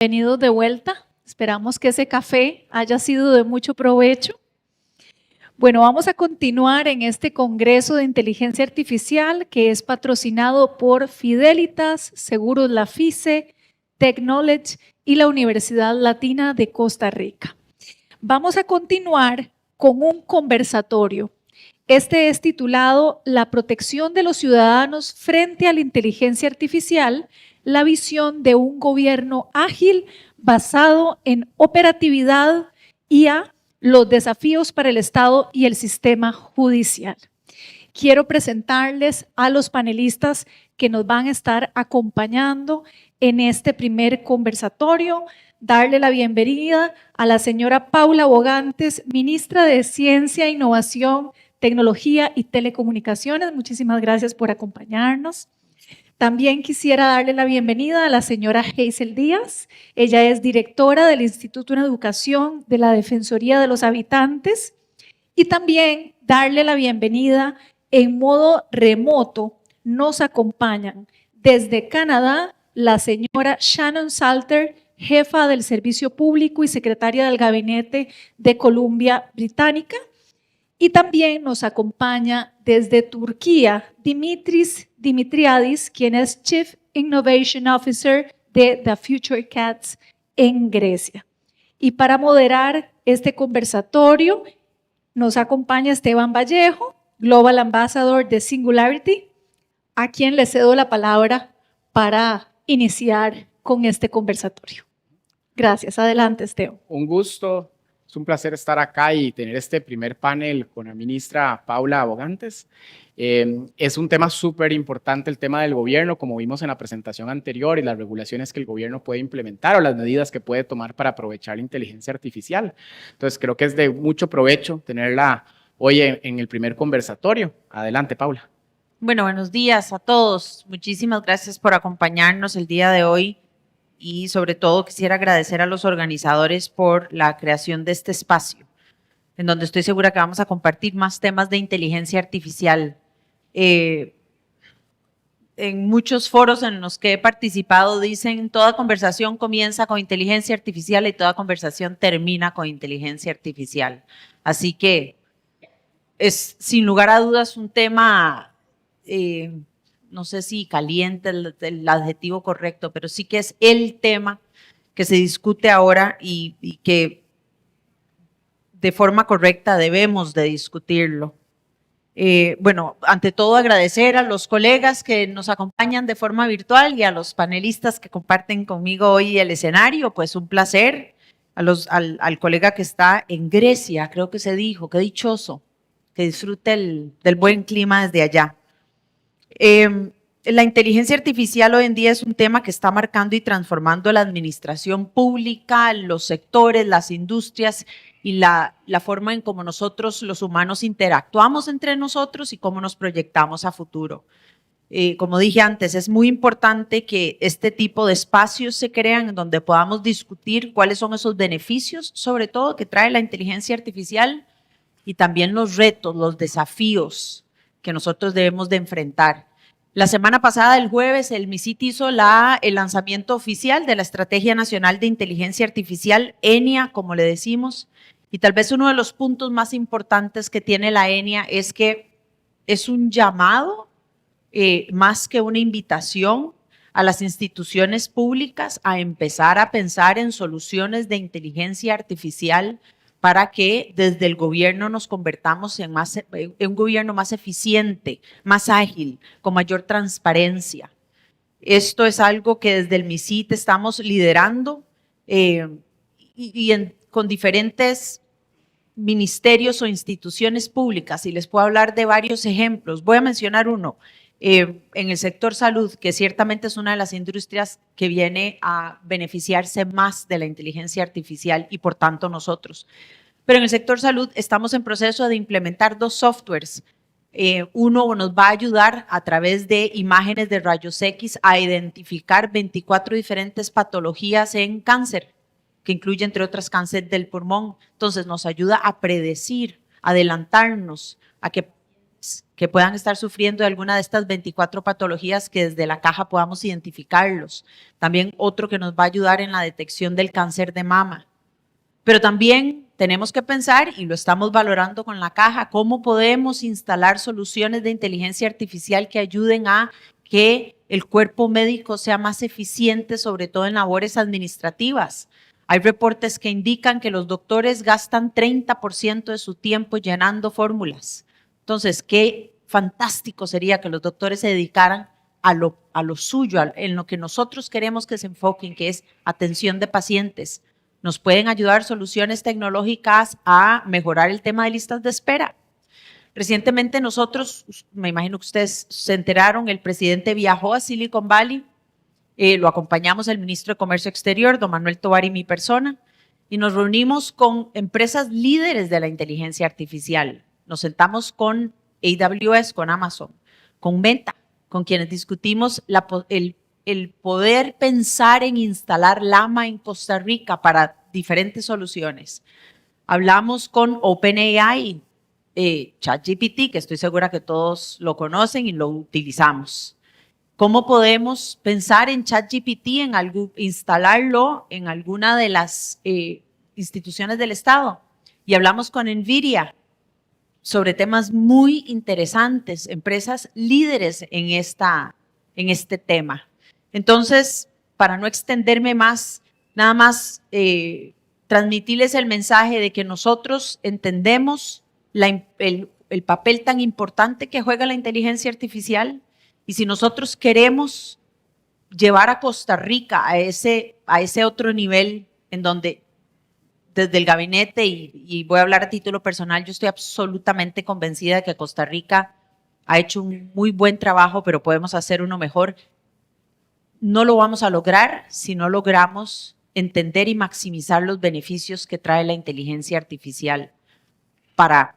Bienvenidos de vuelta. Esperamos que ese café haya sido de mucho provecho. Bueno, vamos a continuar en este Congreso de Inteligencia Artificial que es patrocinado por Fidelitas, Seguros La FICE, Techknowledge y la Universidad Latina de Costa Rica. Vamos a continuar con un conversatorio. Este es titulado La protección de los ciudadanos frente a la inteligencia artificial, la visión de un gobierno ágil basado en operatividad y a los desafíos para el Estado y el sistema judicial. Quiero presentarles a los panelistas que nos van a estar acompañando en este primer conversatorio. Darle la bienvenida a la señora Paula Bogantes, ministra de Ciencia, Innovación, Tecnología y Telecomunicaciones. Muchísimas gracias por acompañarnos. También quisiera darle la bienvenida a la señora Hazel Díaz. Ella es directora del Instituto de Educación de la Defensoría de los Habitantes. Y también darle la bienvenida en modo remoto. Nos acompañan desde Canadá la señora Shannon Salter, jefa del Servicio Público y secretaria del Gabinete de Columbia Británica. Y también nos acompaña desde Turquía Dimitris Dimitriadis, quien es Chief Innovation Officer de The Future Cats en Grecia. Y para moderar este conversatorio nos acompaña Esteban Vallejo, Global Ambassador de Singularity, a quien le cedo la palabra para iniciar con este conversatorio. Gracias. Adelante, Esteban. Un gusto. Es un placer estar acá y tener este primer panel con la ministra Paula Bogantes. Es un tema súper importante, el tema del gobierno, como vimos en la presentación anterior, y las regulaciones que el gobierno puede implementar o las medidas que puede tomar para aprovechar la inteligencia artificial. Entonces, creo que es de mucho provecho tenerla hoy en el primer conversatorio. Adelante, Paula. Bueno, buenos días a todos. Muchísimas gracias por acompañarnos el día de hoy. Y sobre todo quisiera agradecer a los organizadores por la creación de este espacio, en donde estoy segura que vamos a compartir más temas de inteligencia artificial. En muchos foros en los que he participado dicen toda conversación comienza con inteligencia artificial y toda conversación termina con inteligencia artificial. Así que es sin lugar a dudas un tema no sé si caliente el adjetivo correcto, pero sí que es el tema que se discute ahora y que de forma correcta debemos de discutirlo. Bueno, ante todo agradecer a los colegas que nos acompañan de forma virtual y a los panelistas que comparten conmigo hoy el escenario, pues un placer. Al colega que está en Grecia, creo que se dijo, qué dichoso, que disfrute del buen clima desde allá. La inteligencia artificial hoy en día es un tema que está marcando y transformando la administración pública, los sectores, las industrias y la forma en cómo nosotros los humanos interactuamos entre nosotros y cómo nos proyectamos a futuro. Como dije antes, es muy importante que este tipo de espacios se crean en donde podamos discutir cuáles son esos beneficios, sobre todo que trae la inteligencia artificial y también los retos, los desafíos que nosotros debemos de enfrentar. La semana pasada, el jueves, el MISIT hizo el lanzamiento oficial de la Estrategia Nacional de Inteligencia Artificial, ENIA, como le decimos, y tal vez uno de los puntos más importantes que tiene la ENIA es que es un llamado, más que una invitación a las instituciones públicas a empezar a pensar en soluciones de inteligencia artificial para que desde el gobierno nos convertamos en un gobierno más eficiente, más ágil, con mayor transparencia. Esto es algo que desde el MISIT estamos liderando con diferentes ministerios o instituciones públicas, y les puedo hablar de varios ejemplos. Voy a mencionar uno. En el sector salud, que ciertamente es una de las industrias que viene a beneficiarse más de la inteligencia artificial y por tanto nosotros. Pero en el sector salud estamos en proceso de implementar dos softwares. Uno nos va a ayudar a través de imágenes de rayos X a identificar 24 diferentes patologías en cáncer, que incluye entre otras cáncer del pulmón. Entonces nos ayuda a predecir, adelantarnos a que que puedan estar sufriendo de alguna de estas 24 patologías que desde la caja podamos identificarlos. También otro que nos va a ayudar en la detección del cáncer de mama. Pero también tenemos que pensar, y lo estamos valorando con la caja, cómo podemos instalar soluciones de inteligencia artificial que ayuden a que el cuerpo médico sea más eficiente, sobre todo en labores administrativas. Hay reportes que indican que los doctores gastan 30% de su tiempo llenando fórmulas. Entonces, qué fantástico sería que los doctores se dedicaran a lo suyo, en lo que nosotros queremos que se enfoquen, que es atención de pacientes. Nos pueden ayudar soluciones tecnológicas a mejorar el tema de listas de espera. Recientemente nosotros, me imagino que ustedes se enteraron, el presidente viajó a Silicon Valley, lo acompañamos el ministro de Comercio Exterior, don Manuel Tovar y mi persona, y nos reunimos con empresas líderes de la inteligencia artificial. Nos sentamos con AWS, con Amazon, con Meta, con quienes discutimos el poder pensar en instalar Llama en Costa Rica para diferentes soluciones. Hablamos con OpenAI, ChatGPT, que estoy segura que todos lo conocen y lo utilizamos. ¿Cómo podemos pensar en ChatGPT, instalarlo en alguna de las instituciones del Estado? Y hablamos con NVIDIA sobre temas muy interesantes, empresas líderes en este tema. Entonces, para no extenderme más, nada más transmitirles el mensaje de que nosotros entendemos el papel tan importante que juega la inteligencia artificial, y si nosotros queremos llevar a Costa Rica a ese otro nivel en donde desde el gabinete, y voy a hablar a título personal, yo estoy absolutamente convencida de que Costa Rica ha hecho un muy buen trabajo, pero podemos hacer uno mejor. No lo vamos a lograr si no logramos entender y maximizar los beneficios que trae la inteligencia artificial para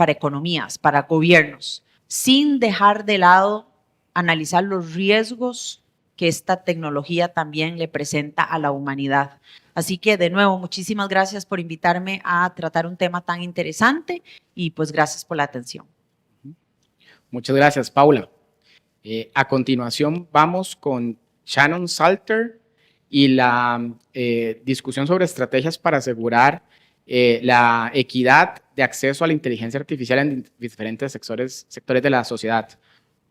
economías, para gobiernos, sin dejar de lado analizar los riesgos que esta tecnología también le presenta a la humanidad. Así que, de nuevo, muchísimas gracias por invitarme a tratar un tema tan interesante y pues gracias por la atención. Muchas gracias, Paula. A continuación vamos con Shannon Salter y la discusión sobre estrategias para asegurar la equidad de acceso a la inteligencia artificial en diferentes sectores de la sociedad.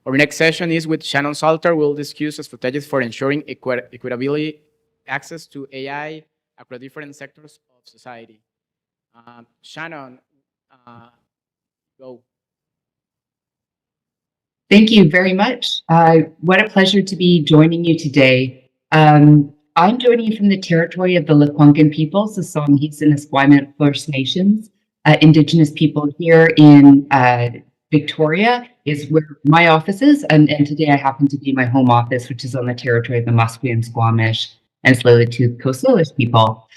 Our next session is with Shannon Salter. We'll discuss strategies for ensuring equitability access to AI across different sectors of society. Shannon, go. Thank you very much. What a pleasure to be joining you today. I'm joining you from the territory of the Lekwungen peoples, the Songhees and Esquimalt First Nations. Indigenous people here in Victoria is where my office is, and today I happen to be my home office, which is on the territory of the Musqueam, Squamish, and Tsleil-Waututh Coast Salish people.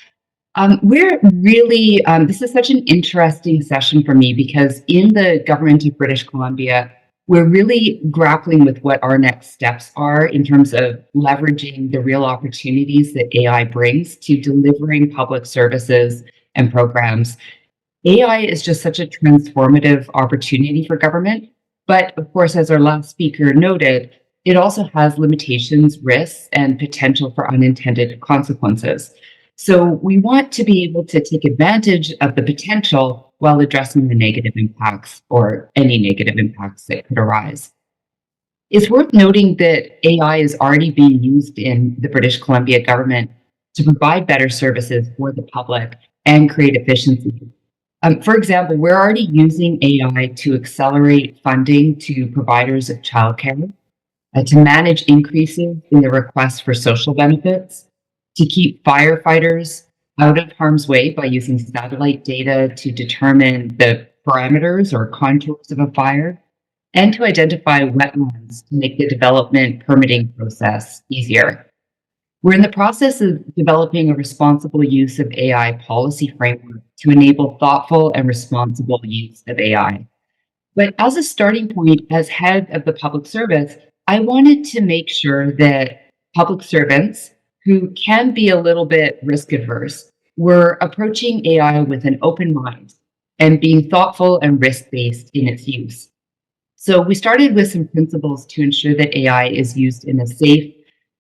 We're really, this is such an interesting session for me because in the government of British Columbia, we're really grappling with what our next steps are in terms of leveraging the real opportunities that AI brings to delivering public services and programs. AI is just such a transformative opportunity for government, but of course, as our last speaker noted, it also has limitations, risks, and potential for unintended consequences. So we want to be able to take advantage of the potential while addressing the negative impacts or any negative impacts that could arise. It's worth noting that AI is already being used in the British Columbia government to provide better services for the public and create efficiency. For example, we're already using AI to accelerate funding to providers of childcare, to manage increases in the request for social benefits, to keep firefighters out of harm's way by using satellite data to determine the parameters or contours of a fire, and to identify wetlands to make the development permitting process easier. We're in the process of developing a responsible use of AI policy framework to enable thoughtful and responsible use of AI. But as a starting point, as head of the public service, I wanted to make sure that public servants who can be a little bit risk adverse were approaching AI with an open mind and being thoughtful and risk-based in its use. So we started with some principles to ensure that AI is used in a safe,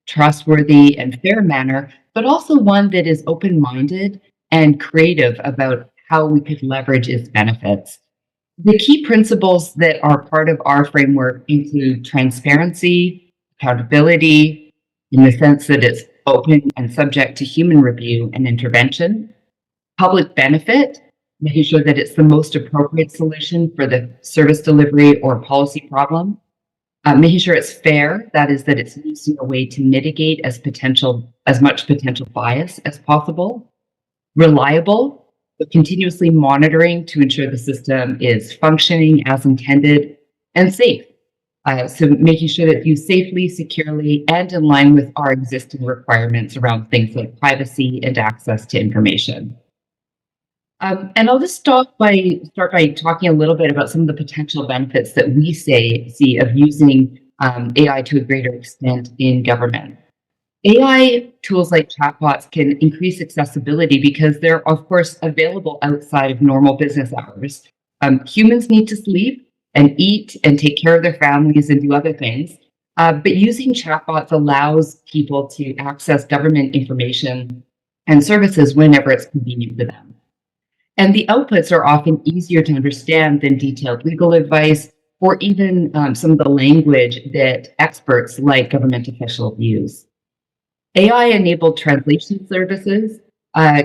trustworthy, and fair manner, but also one that is open-minded and creative about how we could leverage its benefits. The key principles that are part of our framework include transparency, accountability, in the sense that it's open and subject to human review and intervention, public benefit, making sure that it's the most appropriate solution for the service delivery or policy problem, making sure it's fair, that is, that it's used in a way to mitigate as much potential bias as possible, reliable, but continuously monitoring to ensure the system is functioning as intended, and safe. So making sure that it's used safely, securely, and in line with our existing requirements around things like privacy and access to information. And I'll just start by talking a little bit about some of the potential benefits that we see of using AI to a greater extent in government. AI tools like chatbots can increase accessibility because they're, of course, available outside of normal business hours. Humans need to sleep and eat and take care of their families and do other things. But using chatbots allows people to access government information and services whenever it's convenient for them. And the outputs are often easier to understand than detailed legal advice or even some of the language that experts like government officials use. AI-enabled translation services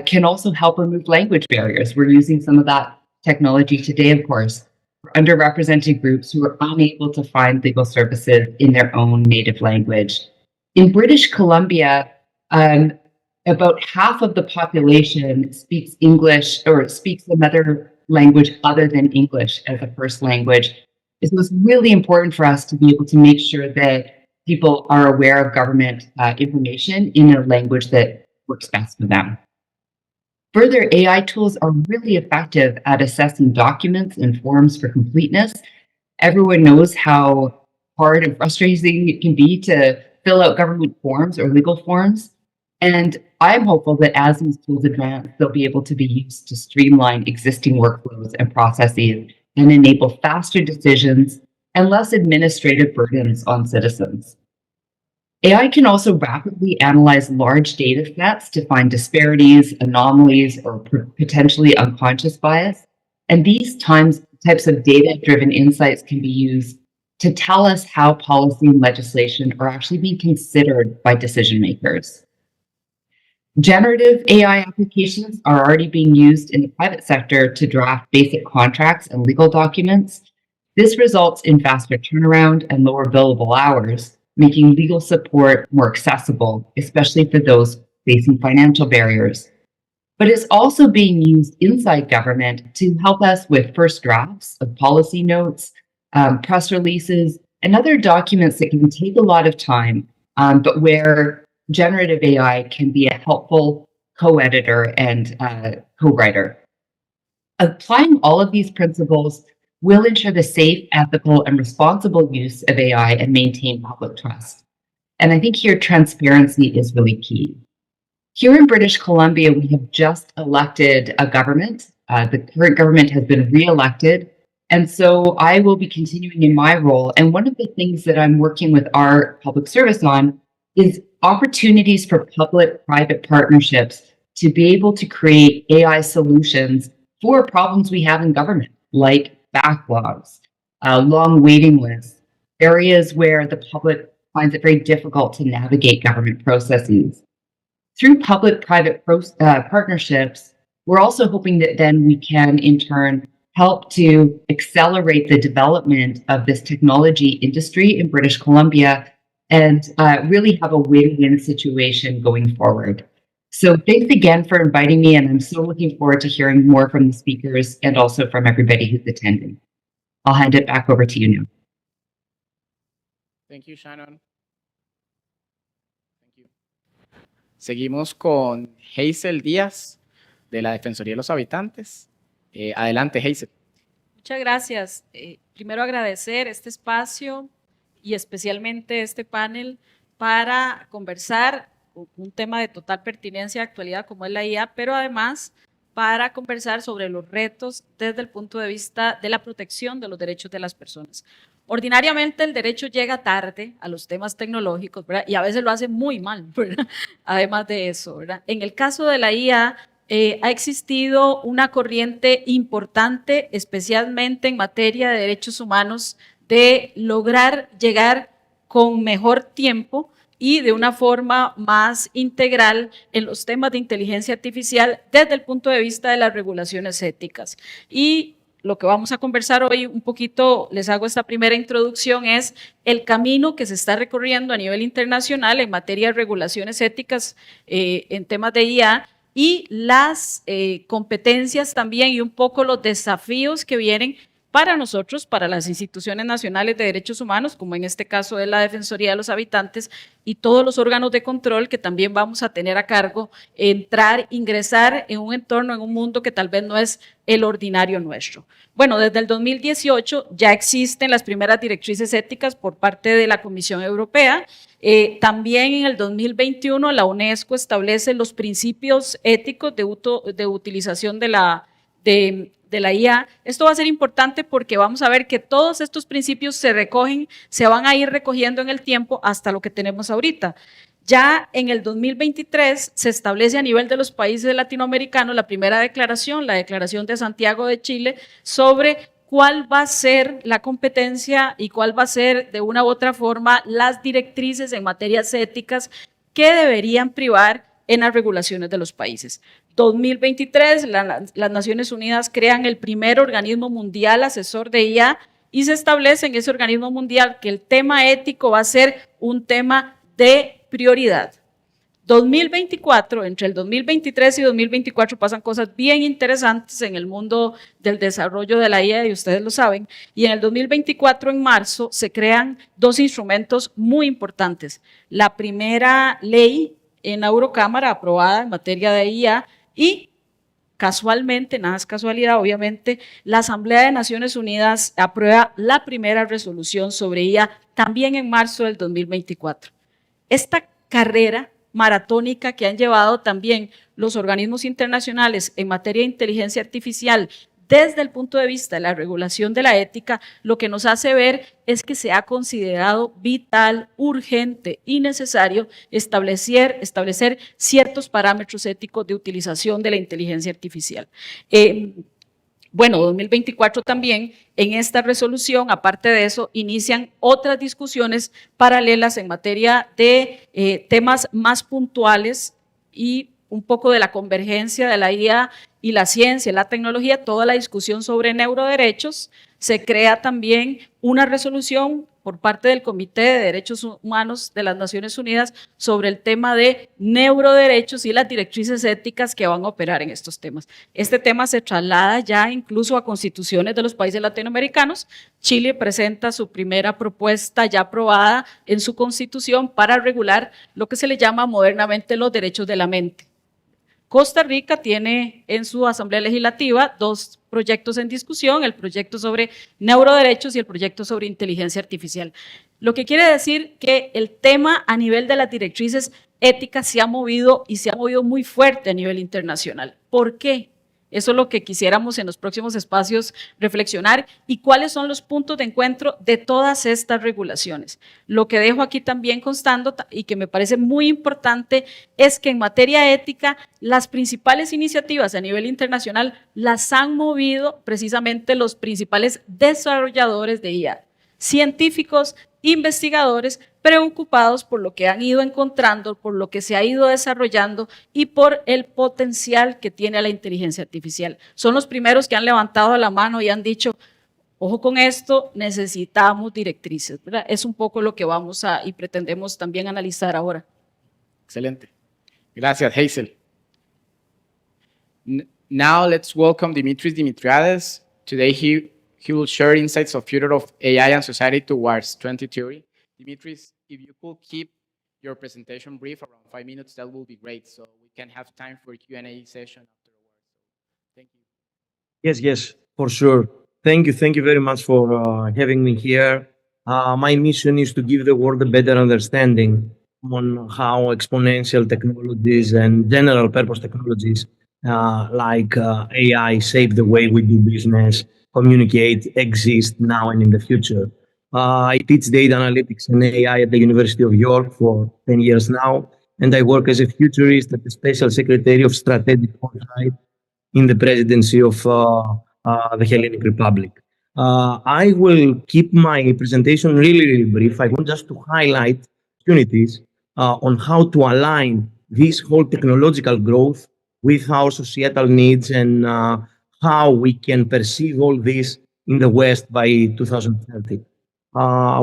can also help remove language barriers. We're using some of that technology today, of course, for underrepresented groups who are unable to find legal services in their own native language. In British Columbia, about half of the population speaks English or speaks another language other than English as a first language. So it's really important for us to be able to make sure that people are aware of government information in a language that works best for them. Further, AI tools are really effective at assessing documents and forms for completeness. Everyone knows how hard and frustrating it can be to fill out government forms or legal forms. And I'm hopeful that as these tools advance, they'll be able to be used to streamline existing workflows and processes and enable faster decisions and less administrative burdens on citizens. AI can also rapidly analyze large data sets to find disparities, anomalies, or potentially unconscious bias. And these types of data-driven insights can be used to tell us how policy and legislation are actually being considered by decision makers. Generative AI applications are already being used in the private sector to draft basic contracts and legal documents. This results in faster turnaround and lower billable hours, making legal support more accessible, especially for those facing financial barriers. But it's also being used inside government to help us with first drafts of policy notes, press releases, and other documents that can take a lot of time, but where generative AI can be a helpful co-editor and co-writer. Applying all of these principles will ensure the safe, ethical, and responsible use of AI and maintain public trust. And I think here transparency is really key. Here in British Columbia, we have just elected a government. The current government has been re-elected. And so I will be continuing in my role. And one of the things that I'm working with our public service on is opportunities for public-private partnerships to be able to create AI solutions for problems we have in government, like backlogs, long waiting lists, areas where the public finds it very difficult to navigate government processes. Through public-private partnerships, we're also hoping that then we can, in turn, help to accelerate the development of this technology industry in British Columbia and really have a win-win situation going forward. So thanks again for inviting me, and I'm so looking forward to hearing more from the speakers and also from everybody who's attending. I'll hand it back over to you now. Thank you, Shannon. Thank you. Seguimos con Hazel Díaz, de la Defensoría de los Habitantes. Adelante, Hazel. Muchas gracias. Primero agradecer este espacio y especialmente este panel para conversar un tema de total pertinencia y actualidad como es la IA, pero además para conversar sobre los retos desde el punto de vista de la protección de los derechos de las personas. Ordinariamente el derecho llega tarde a los temas tecnológicos, ¿verdad? Y a veces lo hace muy mal, ¿verdad? Además de eso, ¿verdad? En el caso de la IA, ha existido una corriente importante, especialmente en materia de derechos humanos, de lograr llegar con mejor tiempo y de una forma más integral en los temas de inteligencia artificial desde el punto de vista de las regulaciones éticas. Y lo que vamos a conversar hoy un poquito, les hago esta primera introducción, es el camino que se está recorriendo a nivel internacional en materia de regulaciones éticas en temas de IA y las competencias también y un poco los desafíos que vienen para nosotros, para las instituciones nacionales de derechos humanos, como en este caso es la Defensoría de los Habitantes y todos los órganos de control que también vamos a tener a cargo, entrar, ingresar en un entorno, en un mundo que tal vez no es el ordinario nuestro. Bueno, desde el 2018 ya existen las primeras directrices éticas por parte de la Comisión Europea. También en el 2021 la UNESCO establece los principios éticos de utilización de la IA. Esto va a ser importante porque vamos a ver que todos estos principios se van a ir recogiendo en el tiempo hasta lo que tenemos ahorita. Ya en el 2023 se establece a nivel de los países latinoamericanos la primera declaración, la Declaración de Santiago de Chile, sobre cuál va a ser la competencia y cuál va a ser de una u otra forma las directrices en materias éticas que deberían privar en las regulaciones de los países. 2023, las Naciones Unidas crean el primer organismo mundial asesor de IA y se establece en ese organismo mundial que el tema ético va a ser un tema de prioridad. 2024, entre el 2023 y 2024 pasan cosas bien interesantes en el mundo del desarrollo de la IA y ustedes lo saben, y en el 2024 en marzo se crean dos instrumentos muy importantes. La primera ley en la Eurocámara aprobada en materia de IA y casualmente, nada es casualidad obviamente, la Asamblea de Naciones Unidas aprueba la primera resolución sobre IA también en marzo del 2024. Esta carrera maratónica que han llevado también los organismos internacionales en materia de inteligencia artificial desde el punto de vista de la regulación de la ética, lo que nos hace ver es que se ha considerado vital, urgente y necesario establecer ciertos parámetros éticos de utilización de la inteligencia artificial. Bueno, 2024 también, en esta resolución, aparte de eso, inician otras discusiones paralelas en materia de temas más puntuales y un poco de la convergencia de la IA y la ciencia, la tecnología, toda la discusión sobre neuroderechos. Se crea también una resolución por parte del Comité de Derechos Humanos de las Naciones Unidas sobre el tema de neuroderechos y las directrices éticas que van a operar en estos temas. Este tema se traslada ya incluso a constituciones de los países latinoamericanos. Chile presenta su primera propuesta ya aprobada en su constitución para regular lo que se le llama modernamente los derechos de la mente. Costa Rica tiene en su Asamblea Legislativa dos proyectos en discusión, el proyecto sobre neuroderechos y el proyecto sobre inteligencia artificial. Lo que quiere decir que el tema a nivel de las directrices éticas se ha movido y se ha movido muy fuerte a nivel internacional. ¿Por qué? Eso es lo que quisiéramos en los próximos espacios reflexionar y cuáles son los puntos de encuentro de todas estas regulaciones. Lo que dejo aquí también constando y que me parece muy importante es que en materia ética las principales iniciativas a nivel internacional las han movido precisamente los principales desarrolladores de IA, científicos, investigadores preocupados por lo que han ido encontrando, por lo que se ha ido desarrollando y por el potencial que tiene la inteligencia artificial. Son los primeros que han levantado la mano y han dicho, ojo con esto, necesitamos directrices, ¿verdad? Es un poco lo que vamos a y pretendemos también analizar ahora. Excelente. Gracias, Hazel. Now let's welcome Dimitris Dimitriades. Today he will share insights of future of AI and society towards 2030. Dimitris, if you could keep your presentation brief, around 5 minutes, that will be great. So we can have time for a Q&A session afterwards. Thank you. Yes, for sure. Thank you very much for having me here. My mission is to give the world a better understanding on how exponential technologies and general purpose technologies AI shape the way we do business, communicate, exist now and in the future. I teach data analytics and AI at the University of York for 10 years now, and I work as a futurist at the Special Secretary of Strategic Foresight in the presidency of the Hellenic Republic. I will keep my presentation really brief. I want just to highlight opportunities on how to align this whole technological growth with our societal needs and how we can perceive all this in the West by 2030.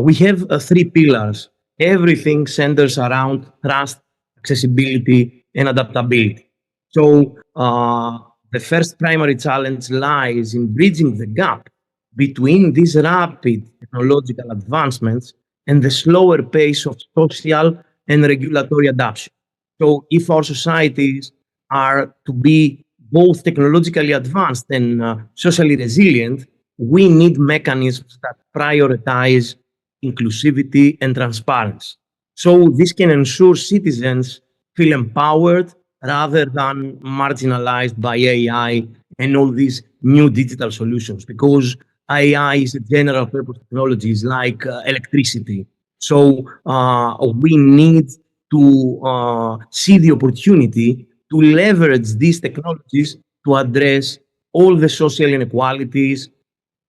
We have three pillars. Everything centers around trust, accessibility, and adaptability. So the first primary challenge lies in bridging the gap between these rapid technological advancements and the slower pace of social and regulatory adoption. So if our societies are to be both technologically advanced and socially resilient, we need mechanisms that prioritize inclusivity and transparency. So this can ensure citizens feel empowered rather than marginalized by AI and all these new digital solutions, because AI is a general purpose technologies like electricity. So we need to see the opportunity to leverage these technologies to address all the social inequalities,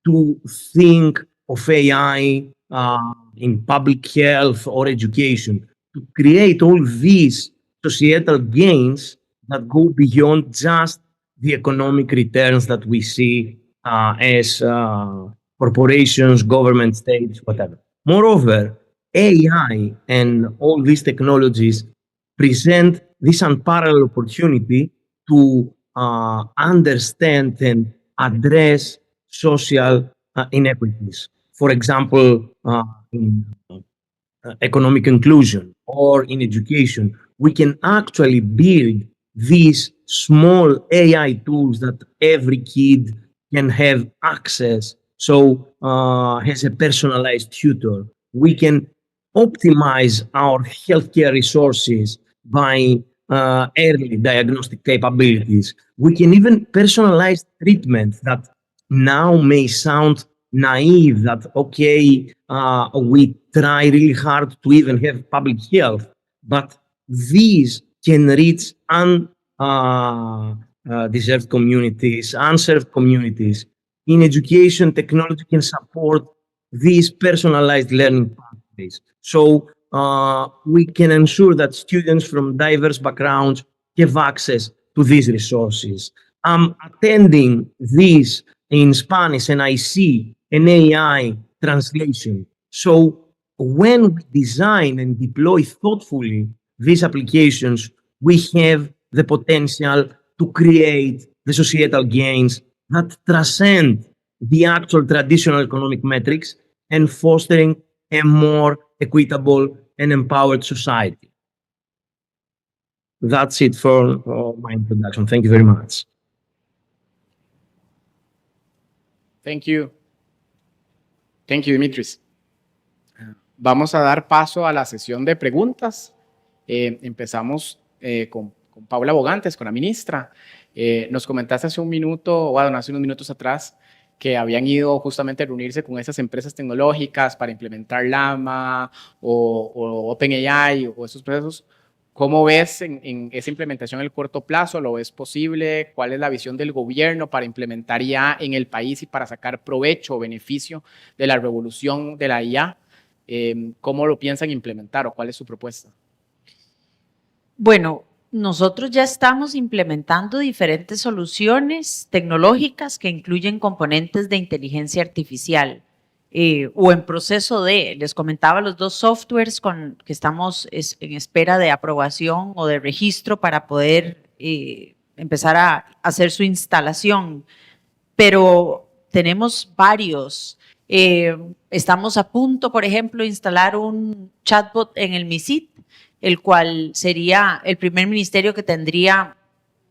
to think of AI in public health or education, to create all these societal gains that go beyond just the economic returns that we see as corporations, government, states, whatever. Moreover, AI and all these technologies present this unparalleled opportunity to understand and address social inequities. For example, in economic inclusion or in education, we can actually build these small AI tools that every kid can have access. So has a personalized tutor. We can optimize our healthcare resources by early diagnostic capabilities. We can even personalize treatment that now may sound naive, that, okay, we try really hard to even have public health, but these can reach deserved communities, unserved communities. In education, technology can support these personalized learning pathways. So we can ensure that students from diverse backgrounds have access to these resources. I'm attending this in Spanish and I see an AI translation. So when we design and deploy thoughtfully these applications, we have the potential to create the societal gains that transcend the actual traditional economic metrics and fostering a more equitable and empowered society. That's it for my introduction. Thank you very much. Thank you. Thank you, Dimitris. Vamos a dar paso a la sesión de preguntas. Empezamos con Paula Bogantes, con la ministra. Nos comentaste hace un minuto, bueno, hace unos minutos atrás, que habían ido justamente a reunirse con esas empresas tecnológicas para implementar Llama o OpenAI o esos procesos. ¿Cómo ves en esa implementación en el corto plazo? ¿Lo ves posible? ¿Cuál es la visión del gobierno para implementar IA en el país y para sacar provecho o beneficio de la revolución de la IA? ¿Cómo lo piensan implementar o cuál es su propuesta? Bueno, nosotros ya estamos implementando diferentes soluciones tecnológicas que incluyen componentes de inteligencia artificial o en proceso de, les comentaba los dos softwares que estamos en espera de aprobación o de registro para poder empezar a hacer su instalación, pero tenemos varios. Estamos a punto, por ejemplo, de instalar un chatbot en el MISIT, el cual sería el primer ministerio que tendría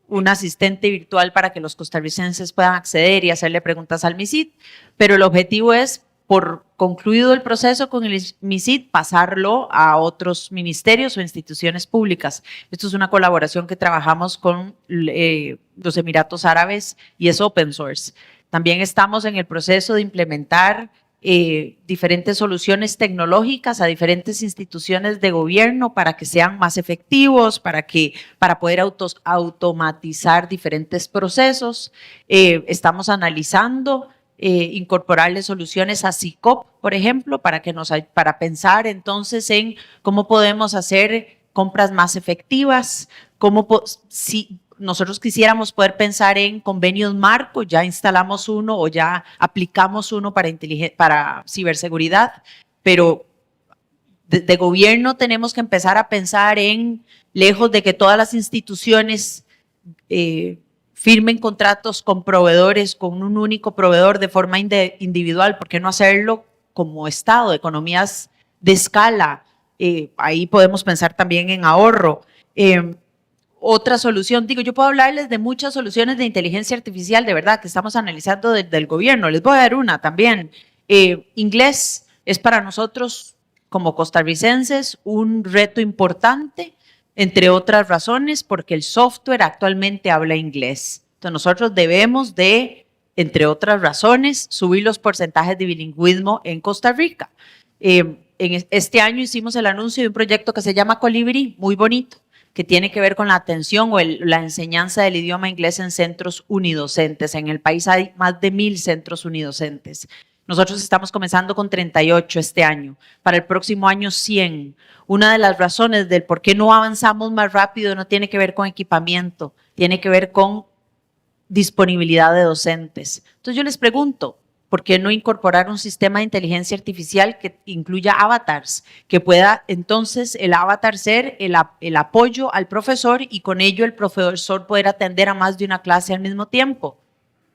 un asistente virtual para que los costarricenses puedan acceder y hacerle preguntas al MISIT, pero el objetivo es por concluido el proceso con el MISID, pasarlo a otros ministerios o instituciones públicas. Esto es una colaboración que trabajamos con los Emiratos Árabes y es open source. También estamos en el proceso de implementar diferentes soluciones tecnológicas a diferentes instituciones de gobierno para que sean más efectivos, para poder automatizar diferentes procesos. Estamos analizando incorporarle soluciones a SICOP, por ejemplo, para pensar entonces en cómo podemos hacer compras más efectivas, si nosotros quisiéramos poder pensar en convenios marco, ya instalamos uno o ya aplicamos uno para ciberseguridad, pero de gobierno tenemos que empezar a pensar en, lejos de que todas las instituciones firmen contratos con proveedores, con un único proveedor de forma individual, ¿por qué no hacerlo como Estado, economías de escala? Ahí podemos pensar también en ahorro. Otra solución, yo puedo hablarles de muchas soluciones de inteligencia artificial, de verdad, que estamos analizando desde el gobierno. Les voy a dar una también. Inglés es para nosotros, como costarricenses, un reto importante, entre otras razones, porque el software actualmente habla inglés. Entonces, nosotros debemos de, entre otras razones, subir los porcentajes de bilingüismo en Costa Rica. Este año hicimos el anuncio de un proyecto que se llama Colibrí, muy bonito, que tiene que ver con la atención o la enseñanza del idioma inglés en centros unidocentes. En el país hay más de 1,000 centros unidocentes. Nosotros estamos comenzando con 38 este año, para el próximo año 100. Una de las razones del por qué no avanzamos más rápido no tiene que ver con equipamiento, tiene que ver con disponibilidad de docentes. Entonces yo les pregunto, ¿por qué no incorporar un sistema de inteligencia artificial que incluya avatars? Que pueda entonces el avatar ser el apoyo al profesor y con ello el profesor poder atender a más de una clase al mismo tiempo.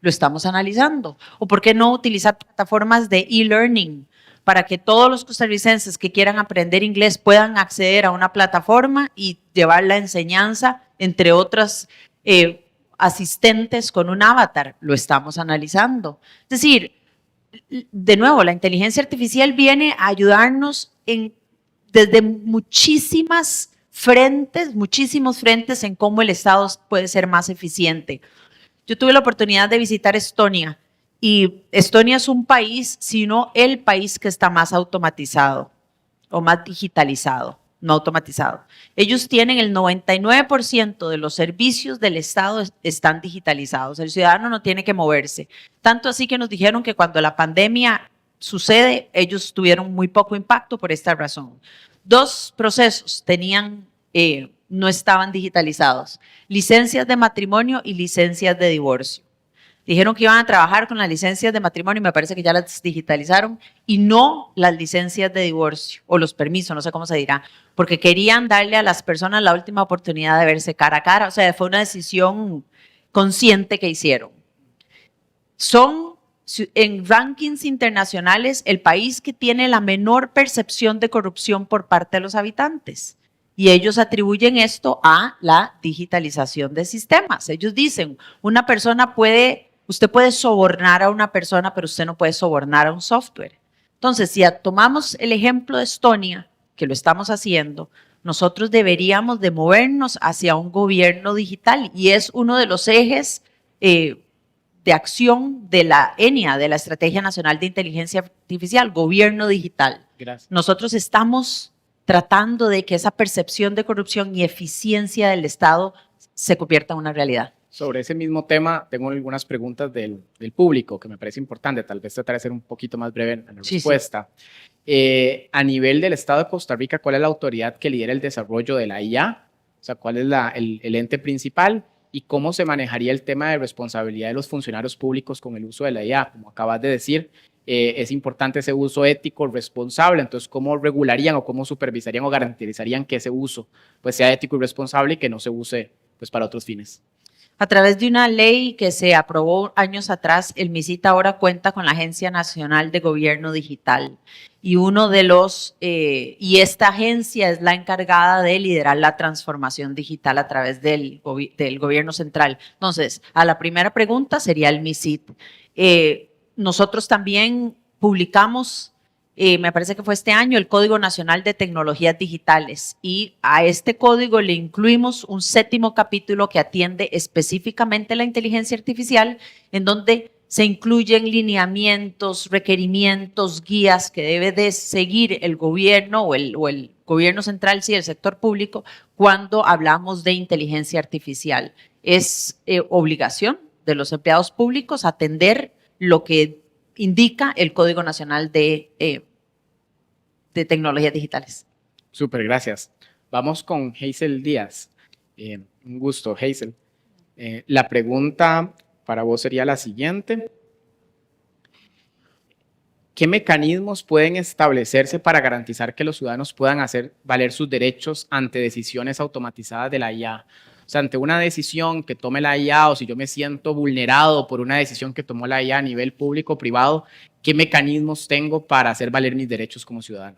Lo estamos analizando. ¿O por qué no utilizar plataformas de e-learning para que todos los costarricenses que quieran aprender inglés puedan acceder a una plataforma y llevar la enseñanza, entre otras asistentes con un avatar? Lo estamos analizando. Es decir, de nuevo, la inteligencia artificial viene a ayudarnos desde muchísimos frentes en cómo el Estado puede ser más eficiente. Yo tuve la oportunidad de visitar Estonia y Estonia es un país, sino el país que está más automatizado o más digitalizado, no automatizado. Ellos tienen el 99% de los servicios del Estado están digitalizados. El ciudadano no tiene que moverse. Tanto así que nos dijeron que cuando la pandemia sucede, ellos tuvieron muy poco impacto por esta razón. 2 procesos no estaban digitalizados: licencias de matrimonio y licencias de divorcio. Dijeron que iban a trabajar con las licencias de matrimonio y me parece que ya las digitalizaron, y no las licencias de divorcio o los permisos, no sé cómo se dirá, porque querían darle a las personas la última oportunidad de verse cara a cara. O sea, fue una decisión consciente que hicieron. Son en rankings internacionales el país que tiene la menor percepción de corrupción por parte de los habitantes. Y ellos atribuyen esto a la digitalización de sistemas. Ellos dicen, usted puede sobornar a una persona, pero usted no puede sobornar a un software. Entonces, si tomamos el ejemplo de Estonia, que lo estamos haciendo, nosotros deberíamos de movernos hacia un gobierno digital, y es uno de los ejes de acción de la ENIA, de la Estrategia Nacional de Inteligencia Artificial, gobierno digital. Gracias. Nosotros estamos tratando de que esa percepción de corrupción y eficiencia del Estado se convierta en una realidad. Sobre ese mismo tema, tengo algunas preguntas del público que me parece importante, tal vez tratar de ser un poquito más breve en la respuesta. Sí. A nivel del Estado de Costa Rica, ¿cuál es la autoridad que lidera el desarrollo de la IA? O sea, ¿cuál es el ente principal? ¿Y cómo se manejaría el tema de responsabilidad de los funcionarios públicos con el uso de la IA? Como acabas de decir, es importante ese uso ético, responsable. Entonces, ¿cómo regularían o cómo supervisarían o garantizarían que ese uso pues, sea ético y responsable y que no se use pues, para otros fines? A través de una ley que se aprobó años atrás, el MISIT ahora cuenta con la Agencia Nacional de Gobierno Digital. Y esta agencia es la encargada de liderar la transformación digital a través del gobierno central. Entonces, a la primera pregunta sería el MISIT. Nosotros también publicamos, me parece que fue este año, el Código Nacional de Tecnologías Digitales, y a este código le incluimos un 7º capítulo que atiende específicamente la inteligencia artificial, en donde se incluyen lineamientos, requerimientos, guías que debe de seguir el gobierno o el gobierno central, sí, el sector público, cuando hablamos de inteligencia artificial. Es obligación de los empleados públicos atender lo que indica el Código Nacional de Tecnologías Digitales. Súper, gracias. Vamos con Hazel Díaz. Un gusto, Hazel. La pregunta para vos sería la siguiente. ¿Qué mecanismos pueden establecerse para garantizar que los ciudadanos puedan hacer valer sus derechos ante decisiones automatizadas de la IA? O sea, ante una decisión que tome la IA, o si yo me siento vulnerado por una decisión que tomó la IA a nivel público o privado, ¿qué mecanismos tengo para hacer valer mis derechos como ciudadano?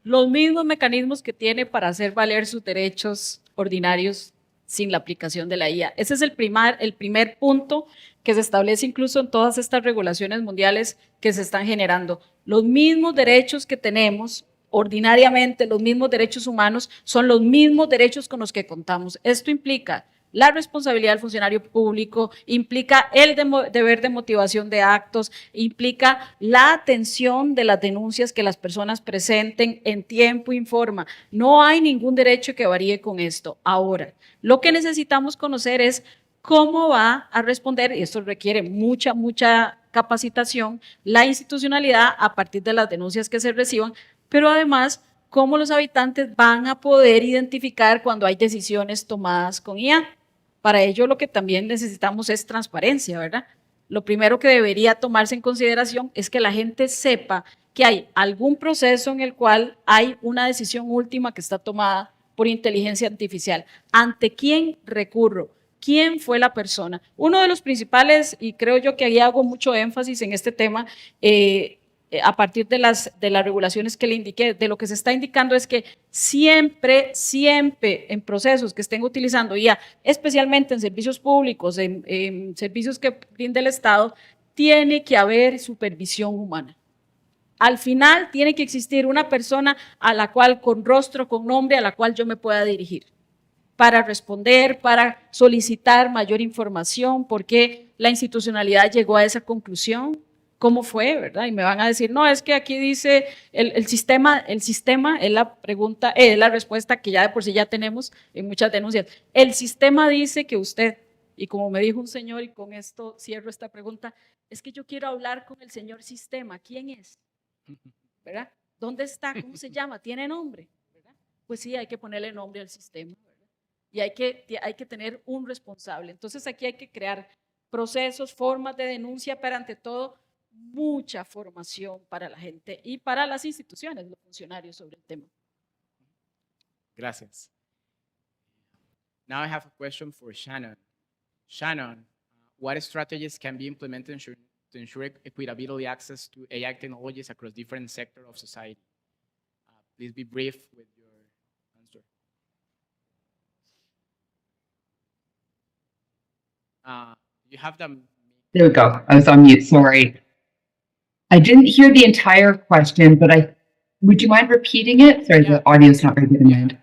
Los mismos mecanismos que tiene para hacer valer sus derechos ordinarios sin la aplicación de la IA. Ese es el primer punto que se establece incluso en todas estas regulaciones mundiales que se están generando. Los mismos derechos que tenemos ordinariamente, los mismos derechos humanos, son los mismos derechos con los que contamos. Esto implica la responsabilidad del funcionario público, implica el deber de motivación de actos, implica la atención de las denuncias que las personas presenten en tiempo y forma. No hay ningún derecho que varíe con esto. Ahora, lo que necesitamos conocer es cómo va a responder, y esto requiere mucha capacitación, la institucionalidad a partir de las denuncias que se reciban, pero además, cómo los habitantes van a poder identificar cuando hay decisiones tomadas con IA. Para ello, lo que también necesitamos es transparencia, ¿verdad? Lo primero que debería tomarse en consideración es que la gente sepa que hay algún proceso en el cual hay una decisión última que está tomada por inteligencia artificial. ¿Ante quién recurro? ¿Quién fue la persona? Uno de los principales, y creo yo que ahí hago mucho énfasis en este tema, a partir de las regulaciones que le indiqué, de lo que se está indicando es que siempre en procesos que estén utilizando IA, especialmente en servicios públicos, en servicios que brinda el Estado, tiene que haber supervisión humana. Al final tiene que existir una persona a la cual, con rostro, con nombre, a la cual yo me pueda dirigir para responder, para solicitar mayor información, por qué la institucionalidad llegó a esa conclusión, cómo fue, ¿verdad? Y me van a decir, no, es que aquí dice el sistema es la pregunta, la respuesta que ya de por sí ya tenemos en muchas denuncias. El sistema dice que usted, y como me dijo un señor, y con esto cierro esta pregunta, es que yo quiero hablar con el señor sistema, ¿quién es? ¿Verdad? ¿Dónde está? ¿Cómo se llama? ¿Tiene nombre? ¿Verdad? Pues sí, hay que ponerle nombre al sistema, ¿verdad? Y hay que tener un responsable. Entonces aquí hay que crear procesos, formas de denuncia, pero ante todo, mucha formación para la gente y para las instituciones, los funcionarios sobre el tema. Gracias. Now I have a question for Shannon. Shannon, what strategies can be implemented to ensure equitable access to AI technologies across different sectors of society? Please be brief with your answer. You have the... There we go. I was on mute. Sorry. I didn't hear the entire question, but would you mind repeating it? Sorry, the audio's not very good in my end.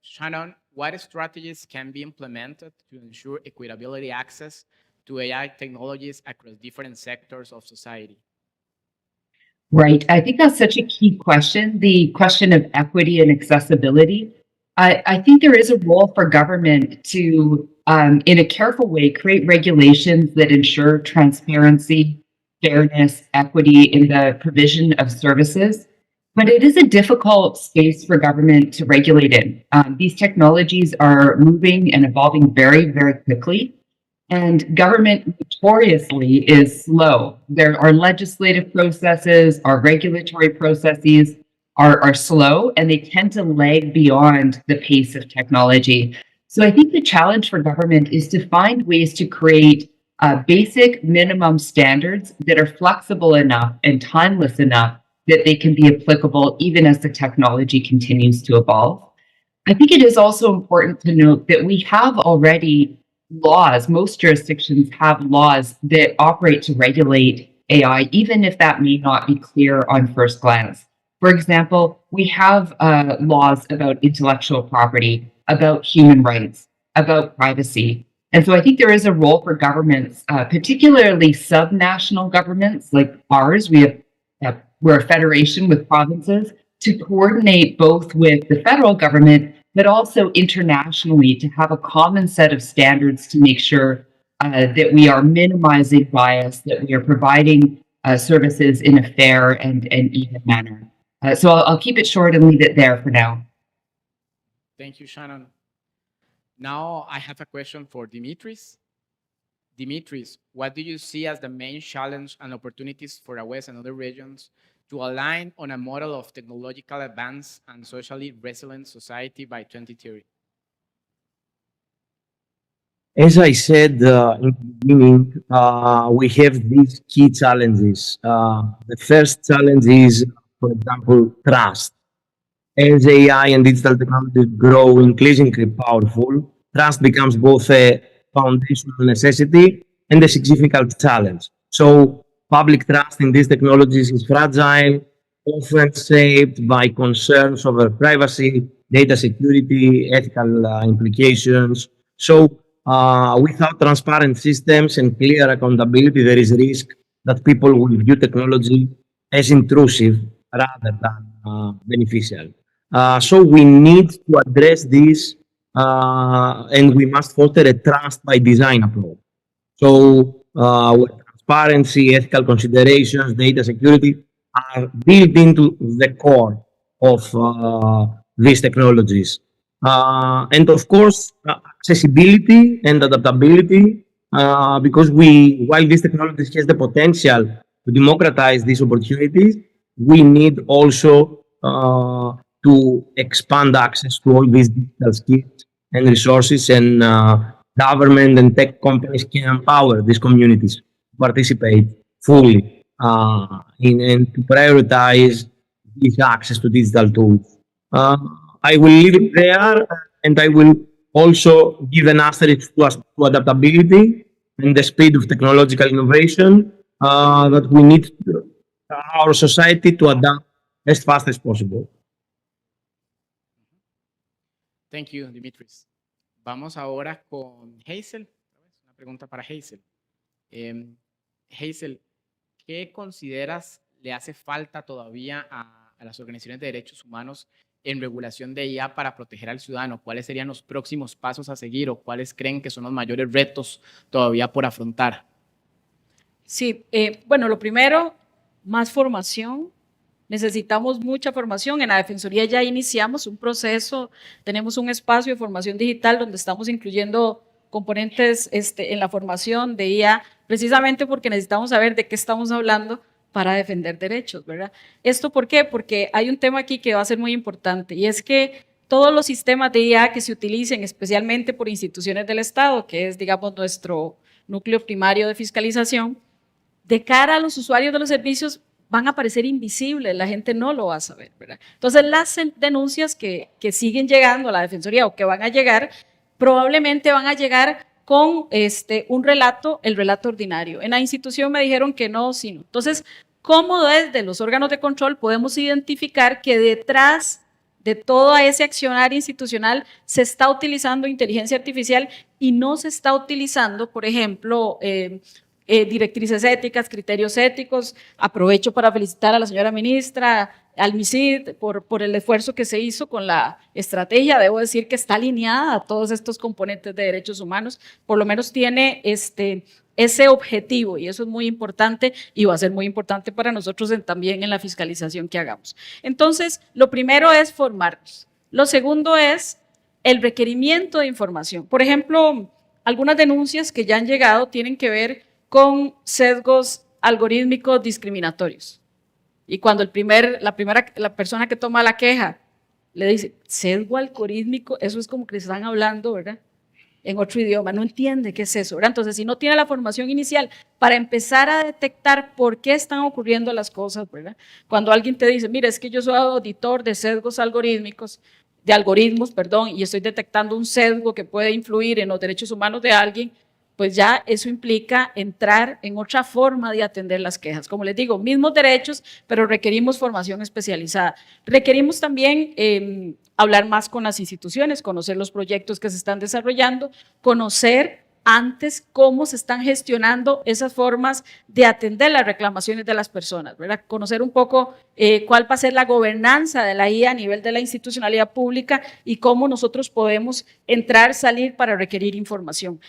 Shannon, what strategies can be implemented to ensure equitability access to AI technologies across different sectors of society? Right. I think that's such a key question, the question of equity and accessibility. I think there is a role for government to, in a careful way, create regulations that ensure transparency, fairness, equity in the provision of services. But it is a difficult space for government to regulate in. These technologies are moving and evolving very, very quickly. And government notoriously is slow. There are legislative processes, our regulatory processes are slow, and they tend to lag beyond the pace of technology. So I think the challenge for government is to find ways to create basic minimum standards that are flexible enough and timeless enough that they can be applicable even as the technology continues to evolve. I think it is also important to note that we have already laws, most jurisdictions have laws that operate to regulate AI, even if that may not be clear on first glance. For example, we have laws about intellectual property, about human rights, about privacy. And so I think there is a role for governments, particularly subnational governments like ours. We're a federation with provinces, to coordinate both with the federal government, but also internationally to have a common set of standards to make sure that we are minimizing bias, that we are providing services in a fair and even manner. So I'll keep it short and leave it there for now. Thank you, Shannon. Now I have a question for Dimitris. Dimitris, what do you see as the main challenge and opportunities for AWES and other regions to align on a model of technological advance and socially resilient society by 2030? As I said in the beginning, we have these key challenges. The first challenge is, for example, trust. As AI and digital technologies grow increasingly powerful, trust becomes both a foundational necessity and a significant challenge. So, public trust in these technologies is fragile, often shaped by concerns over privacy, data security, ethical implications. So, without transparent systems and clear accountability, there is risk that people will view technology as intrusive rather than beneficial. So we need to address this, and we must foster a trust by design approach. So where transparency, ethical considerations, data security are built into the core of these technologies. And of course, accessibility and adaptability, because while these technologies has the potential to democratize these opportunities, we need also to expand access to all these digital skills and resources, and government and tech companies can empower these communities to participate fully and to prioritize this access to digital tools. I will leave it there, and I will also give an asterisk to adaptability and the speed of technological innovation that we need our society to adapt as fast as possible. Thank you, Dimitris. Vamos ahora con Hazel. Una pregunta para Hazel. Hazel, ¿qué consideras le hace falta todavía a las organizaciones de derechos humanos en regulación de IA para proteger al ciudadano? ¿Cuáles serían los próximos pasos a seguir o cuáles creen que son los mayores retos todavía por afrontar? Sí, bueno, lo primero, más formación. Necesitamos mucha formación. En la Defensoría ya iniciamos un proceso, tenemos un espacio de formación digital donde estamos incluyendo componentes en la formación de IA, precisamente porque necesitamos saber de qué estamos hablando para defender derechos, ¿verdad? ¿Esto por qué? Porque hay un tema aquí que va a ser muy importante, y es que todos los sistemas de IA que se utilicen, especialmente por instituciones del Estado, que es, digamos, nuestro núcleo primario de fiscalización, de cara a los usuarios de los servicios, van a parecer invisibles, la gente no lo va a saber, ¿verdad? Entonces, las denuncias que siguen llegando a la Defensoría o que van a llegar, probablemente van a llegar con un relato, el relato ordinario. En la institución me dijeron que no, sino. Entonces, ¿cómo desde los órganos de control podemos identificar que detrás de todo ese accionar institucional se está utilizando inteligencia artificial y no se está utilizando, por ejemplo, directrices éticas, criterios éticos? Aprovecho para felicitar a la señora ministra, al MISID, por el esfuerzo que se hizo con la estrategia. Debo decir que está alineada a todos estos componentes de derechos humanos, por lo menos tiene ese objetivo, y eso es muy importante y va a ser muy importante para nosotros también en la fiscalización que hagamos. Entonces, lo primero es formarnos. Lo segundo es el requerimiento de información. Por ejemplo, algunas denuncias que ya han llegado tienen que ver con sesgos algorítmicos discriminatorios. Y cuando la persona que toma la queja le dice sesgo algorítmico, eso es como que le están hablando, ¿verdad?, en otro idioma, no entiende qué es eso, ¿verdad? Entonces, si no tiene la formación inicial para empezar a detectar por qué están ocurriendo las cosas, ¿verdad? Cuando alguien te dice, mira, es que yo soy auditor de sesgos algorítmicos, de algoritmos, perdón, y estoy detectando un sesgo que puede influir en los derechos humanos de alguien, pues ya eso implica entrar en otra forma de atender las quejas. Como les digo, mismos derechos, pero requerimos formación especializada. Requerimos también hablar más con las instituciones, conocer los proyectos que se están desarrollando, conocer antes cómo se están gestionando esas formas de atender las reclamaciones de las personas, ¿verdad? Conocer un poco cuál va a ser la gobernanza de la IA a nivel de la institucionalidad pública y cómo nosotros podemos entrar, salir para requerir información.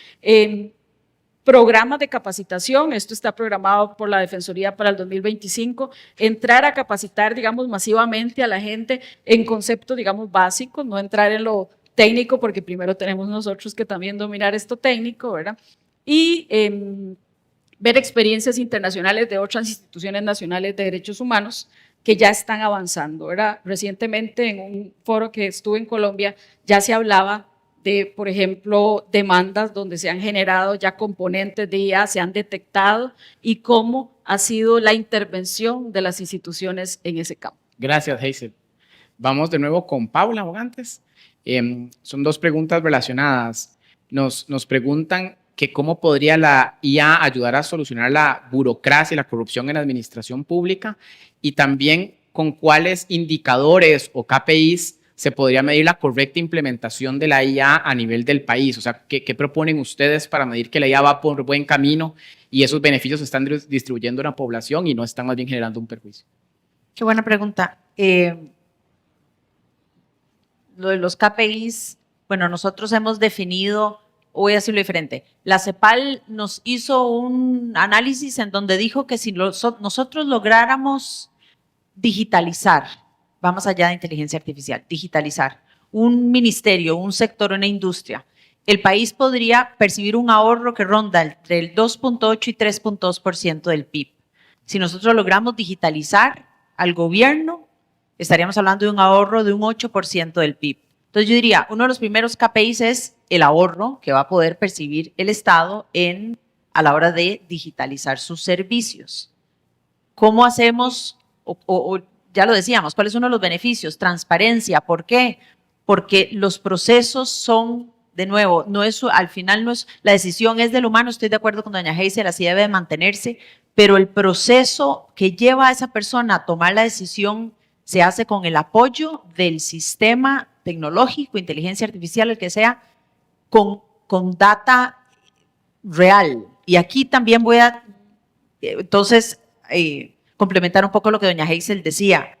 Programas de capacitación, esto está programado por la Defensoría para el 2025, entrar a capacitar, digamos, masivamente a la gente en conceptos, digamos, básicos, no entrar en lo técnico, porque primero tenemos nosotros que también dominar esto técnico, ¿verdad? Y ver experiencias internacionales de otras instituciones nacionales de derechos humanos que ya están avanzando, ¿verdad? Recientemente en un foro que estuve en Colombia ya se hablaba de, por ejemplo, demandas donde se han generado ya componentes de IA, se han detectado y cómo ha sido la intervención de las instituciones en ese campo. Gracias, Hazel. Vamos de nuevo con Paula Bogantes. Son dos preguntas relacionadas. Nos preguntan que cómo podría la IA ayudar a solucionar la burocracia y la corrupción en la administración pública y también con cuáles indicadores o KPIs se podría medir la correcta implementación de la IA a nivel del país. O sea, ¿qué proponen ustedes para medir que la IA va por buen camino y esos beneficios se están distribuyendo en la población y no están más bien generando un perjuicio? Qué buena pregunta. Lo de los KPIs, bueno, nosotros hemos definido, voy a decirlo diferente, la CEPAL nos hizo un análisis en donde dijo que si nosotros lográramos digitalizar, vamos allá de inteligencia artificial, digitalizar un ministerio, un sector, una industria, el país podría percibir un ahorro que ronda entre el 2.8 y 3.2% del PIB. Si nosotros logramos digitalizar al gobierno, estaríamos hablando de un ahorro de un 8% del PIB. Entonces yo diría, uno de los primeros KPIs es el ahorro que va a poder percibir el Estado a la hora de digitalizar sus servicios. ¿Cómo hacemos, o ya lo decíamos, cuáles son uno de los beneficios? Transparencia. ¿Por qué? Porque los procesos son, de nuevo, al final no es, la decisión es del humano, estoy de acuerdo con doña Hazel, así debe de mantenerse, pero el proceso que lleva a esa persona a tomar la decisión se hace con el apoyo del sistema tecnológico, inteligencia artificial, el que sea, con data real. Y aquí también voy a, entonces, complementar un poco lo que doña Hazel decía.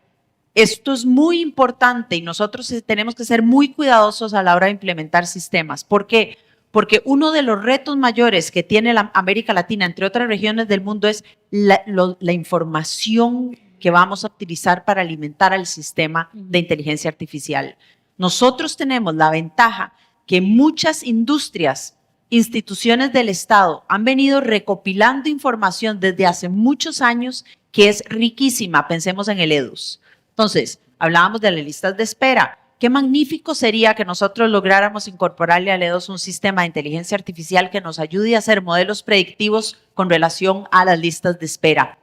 Esto es muy importante y nosotros tenemos que ser muy cuidadosos a la hora de implementar sistemas. ¿Por qué? Porque uno de los retos mayores que tiene la América Latina, entre otras regiones del mundo, es la información que vamos a utilizar para alimentar al sistema de inteligencia artificial. Nosotros tenemos la ventaja que muchas industrias, instituciones del Estado han venido recopilando información desde hace muchos años que es riquísima. Pensemos en el EDUS. Entonces, hablábamos de las listas de espera. Qué magnífico sería que nosotros lográramos incorporarle al EDUS un sistema de inteligencia artificial que nos ayude a hacer modelos predictivos con relación a las listas de espera.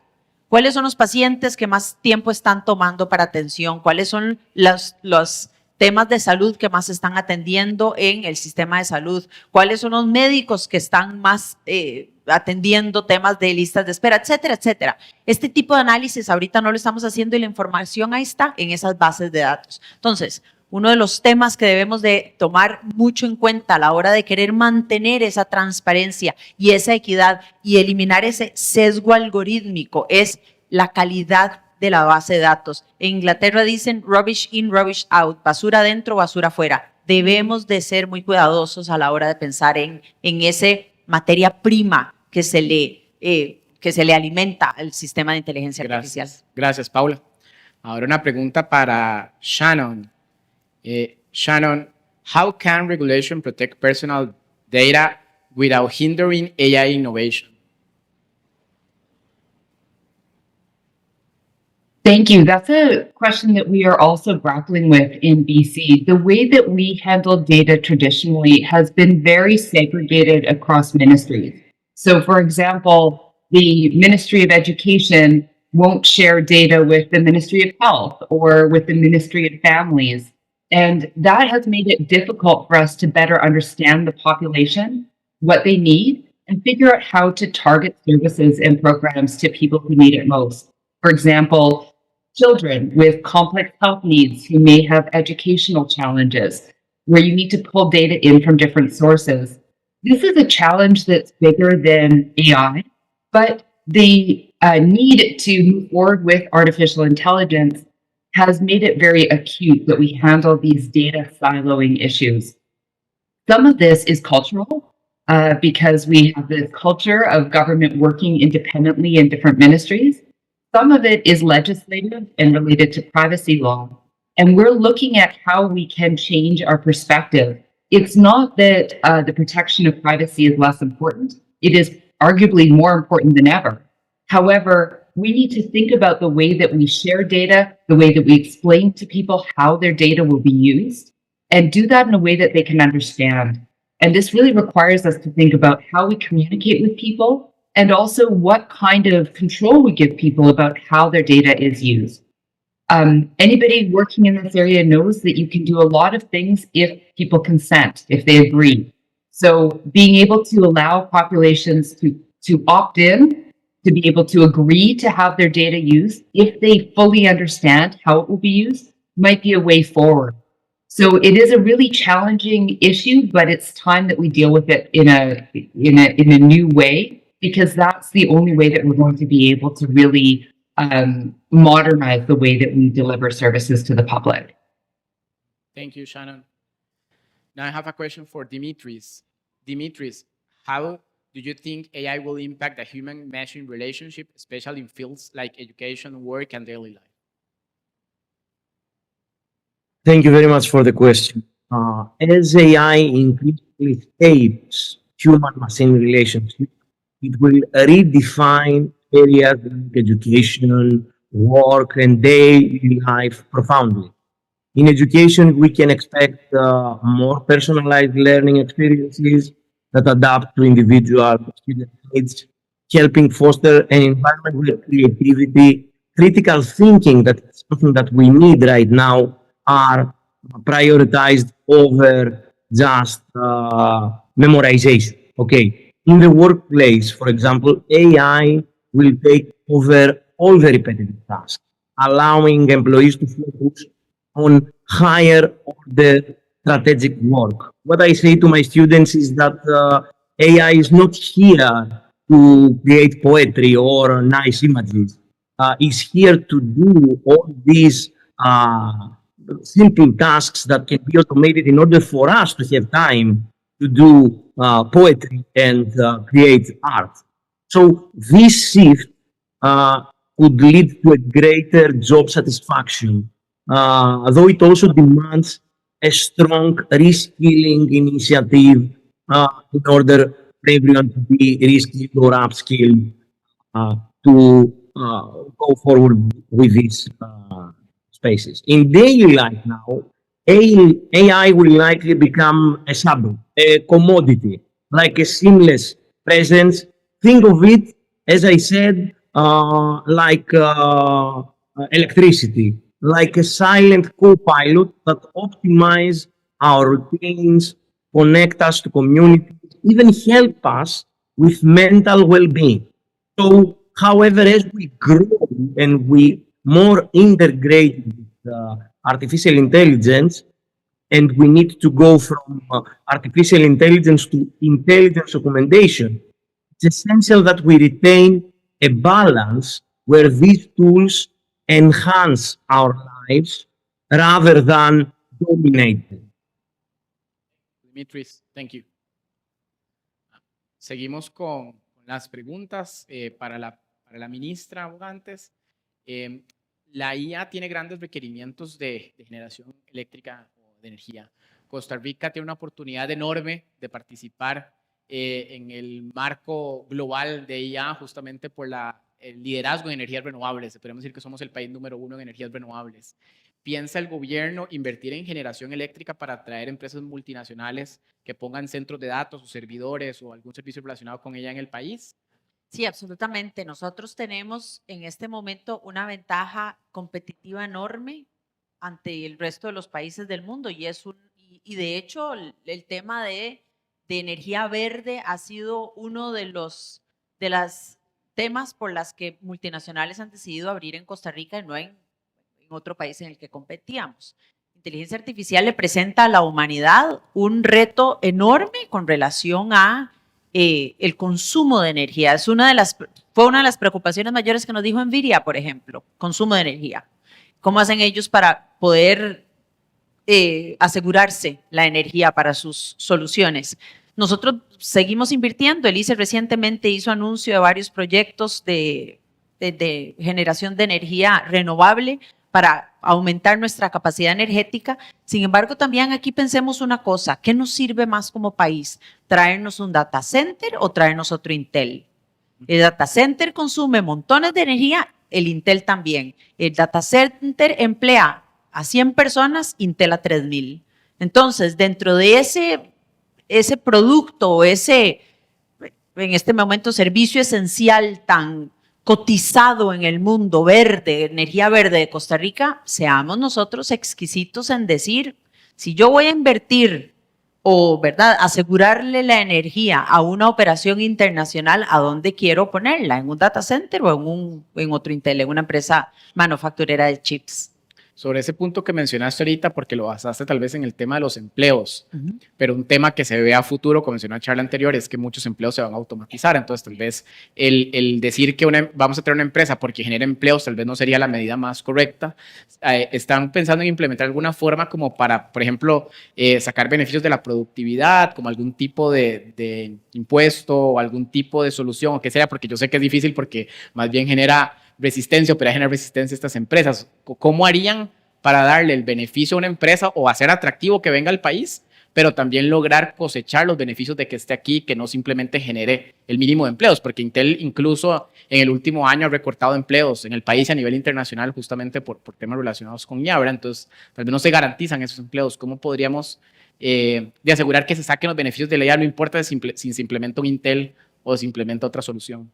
¿Cuáles son los pacientes que más tiempo están tomando para atención? ¿Cuáles son los temas de salud que más están atendiendo en el sistema de salud? ¿Cuáles son los médicos que están más atendiendo temas de listas de espera, etcétera, etcétera? Este tipo de análisis ahorita no lo estamos haciendo y la información ahí está en esas bases de datos. Entonces, uno de los temas que debemos de tomar mucho en cuenta a la hora de querer mantener esa transparencia y esa equidad y eliminar ese sesgo algorítmico es la calidad de la base de datos. En Inglaterra dicen rubbish in, rubbish out, basura adentro, basura afuera. Debemos de ser muy cuidadosos a la hora de pensar en esa materia prima que se le alimenta al sistema de inteligencia artificial. Gracias, Paula. Ahora una pregunta para Shannon. Shannon, how can regulation protect personal data without hindering AI innovation? Thank you. That's a question that we are also grappling with in BC. The way that we handle data traditionally has been very segregated across ministries. So, for example, the Ministry of Education won't share data with the Ministry of Health or with the Ministry of Families. And that has made it difficult for us to better understand the population, what they need, and figure out how to target services and programs to people who need it most. For example, children with complex health needs who may have educational challenges, where you need to pull data in from different sources. This is a challenge that's bigger than AI, but the need to move forward with artificial intelligence has made it very acute that we handle these data siloing issues. Some of this is cultural because we have this culture of government working independently in different ministries. Some of it is legislative and related to privacy law. And we're looking at how we can change our perspective. It's not that the protection of privacy is less important. It is arguably more important than ever. However, we need to think about the way that we share data, the way that we explain to people how their data will be used, and do that in a way that they can understand. And this really requires us to think about how we communicate with people and also what kind of control we give people about how their data is used. Anybody working in this area knows that you can do a lot of things if people consent, if they agree. So being able to allow populations to opt in, to be able to agree to have their data used, if they fully understand how it will be used, might be a way forward. So it is a really challenging issue, but it's time that we deal with it in a new way, because that's the only way that we're going to be able to really modernize the way that we deliver services to the public. Thank you, Shannon. Now I have a question for Dimitris. Dimitris, how do you think AI will impact the human-machine relationship, especially in fields like education, work, and daily life? Thank you very much for the question. As AI increasingly shapes human-machine relationships, it will redefine areas like education, work, and daily life profoundly. In education, we can expect more personalized learning experiences that adapt to individual student needs, helping foster an environment where creativity, critical thinking, that is something that we need right now, are prioritized over just memorization. Okay. In the workplace, for example, AI will take over all the repetitive tasks, allowing employees to focus on higher order strategic work. What I say to my students is that AI is not here to create poetry or nice images. It's here to do all these simple tasks that can be automated in order for us to have time to do poetry and create art. So this shift could lead to a greater job satisfaction, though it also demands a strong reskilling initiative in order for everyone to be reskilled or upskilled to go forward with these spaces. In daily life now, AI will likely become a subject, a commodity, like a seamless presence. Think of it, as I said, like electricity, like a silent co-pilot that optimize our routines, connect us to communities, even help us with mental well-being. So, however, as we grow and we more integrate with artificial intelligence, and we need to go from artificial intelligence to intelligence augmentation, it's essential that we retain a balance where these tools enhance our lives rather than dominate them. Dimitris, thank you. Seguimos con las preguntas para la ministra Abogantes. La IA tiene grandes requerimientos de generación eléctrica o de energía. Costa Rica tiene una oportunidad enorme de participar en el marco global de IA justamente por el liderazgo en energías renovables. Podemos decir que somos el país número 1 en energías renovables. ¿Piensa el gobierno invertir en generación eléctrica para atraer empresas multinacionales que pongan centros de datos o servidores o algún servicio relacionado con ella en el país? Sí, absolutamente. Nosotros tenemos en este momento una ventaja competitiva enorme ante el resto de los países del mundo y de hecho el tema de de energía verde ha sido uno de las temas por las que multinacionales han decidido abrir en Costa Rica y no en otro país en el que competíamos. Inteligencia artificial le presenta a la humanidad un reto enorme con relación a el consumo de energía. Fue una de las preocupaciones mayores que nos dijo Nvidia, por ejemplo, consumo de energía. ¿Cómo hacen ellos para poder asegurarse la energía para sus soluciones? Nosotros seguimos invirtiendo. El ICE recientemente hizo anuncio de varios proyectos de generación de energía renovable para aumentar nuestra capacidad energética. Sin embargo, también aquí pensemos una cosa, ¿qué nos sirve más como país? ¿Traernos un data center o traernos otro Intel? El data center consume montones de energía, el Intel también. El data center emplea a 100 personas, Intel a 3,000. Entonces, dentro de ese producto o ese, en este momento, servicio esencial tan cotizado en el mundo verde, energía verde de Costa Rica, seamos nosotros exquisitos en decir, si yo voy a invertir o, ¿verdad?, asegurarle la energía a una operación internacional, ¿a dónde quiero ponerla? ¿En un data center o en otro Intel, en una empresa manufacturera de chips? Sobre ese punto que mencionaste ahorita, porque lo basaste tal vez en el tema de los empleos, pero un tema que se ve a futuro, como mencioné en la charla anterior, es que muchos empleos se van a automatizar. Entonces, tal vez el decir que vamos a tener una empresa porque genera empleos, tal vez no sería la medida más correcta. ¿Están pensando en implementar alguna forma como para, por ejemplo, sacar beneficios de la productividad, como algún tipo de impuesto o algún tipo de solución, o qué sea? Porque yo sé que es difícil porque más bien genera resistencia, pero genera resistencia a estas empresas. ¿Cómo harían para darle el beneficio a una empresa o hacer atractivo que venga al país, pero también lograr cosechar los beneficios de que esté aquí, que no simplemente genere el mínimo de empleos? Porque Intel incluso en el último año ha recortado empleos en el país y a nivel internacional justamente por temas relacionados con IABRA. Entonces, tal vez no se garantizan esos empleos. ¿Cómo podríamos de asegurar que se saquen los beneficios de la IA? No importa si se implementa un Intel o se implementa otra solución.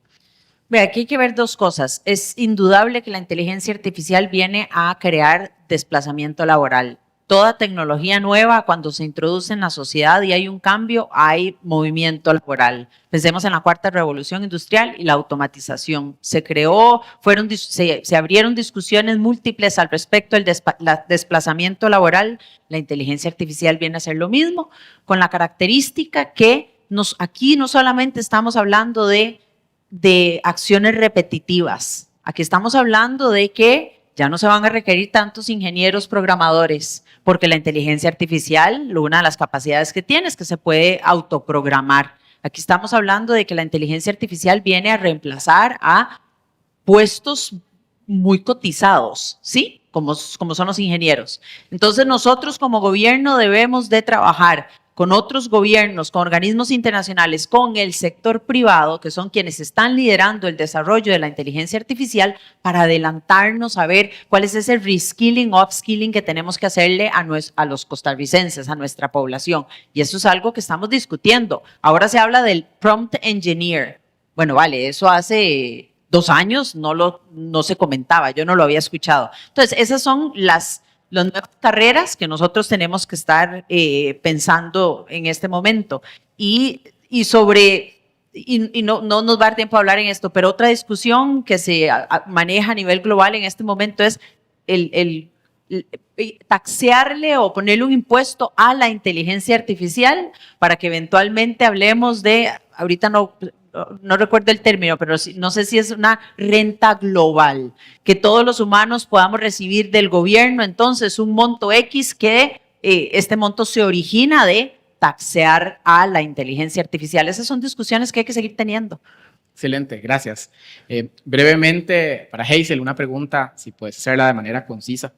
Ve, aquí hay que ver dos cosas. Es indudable que la inteligencia artificial viene a crear desplazamiento laboral. Toda tecnología nueva, cuando se introduce en la sociedad y hay un cambio, hay movimiento laboral. Pensemos en la cuarta revolución industrial y la automatización. Se abrieron discusiones múltiples al respecto del desplazamiento laboral. La inteligencia artificial viene a hacer lo mismo, con la característica que aquí no solamente estamos hablando de acciones repetitivas. Aquí estamos hablando de que ya no se van a requerir tantos ingenieros programadores, porque la inteligencia artificial, una de las capacidades que tiene es que se puede autoprogramar. Aquí estamos hablando de que la inteligencia artificial viene a reemplazar a puestos muy cotizados, ¿sí? Como son los ingenieros. Entonces nosotros como gobierno debemos de trabajar con otros gobiernos, con organismos internacionales, con el sector privado, que son quienes están liderando el desarrollo de la inteligencia artificial, para adelantarnos a ver cuál es ese reskilling o upskilling que tenemos que hacerle a los costarricenses, a nuestra población. Y eso es algo que estamos discutiendo. Ahora se habla del prompt engineer. Bueno, vale, eso hace 2 años no se comentaba, yo no lo había escuchado. Entonces, esas son las nuevas carreras que nosotros tenemos que estar pensando en este momento. Y no nos va a dar tiempo a hablar en esto, pero otra discusión que se maneja a nivel global en este momento es el taxearle o ponerle un impuesto a la inteligencia artificial para que eventualmente hablemos de, ahorita no recuerdo el término, pero no sé si es una renta global, que todos los humanos podamos recibir del gobierno, entonces un monto X que este monto se origina de taxear a la inteligencia artificial. Esas son discusiones que hay que seguir teniendo. Excelente, gracias. Brevemente, para Hazel, una pregunta, si puedes hacerla de manera concisa.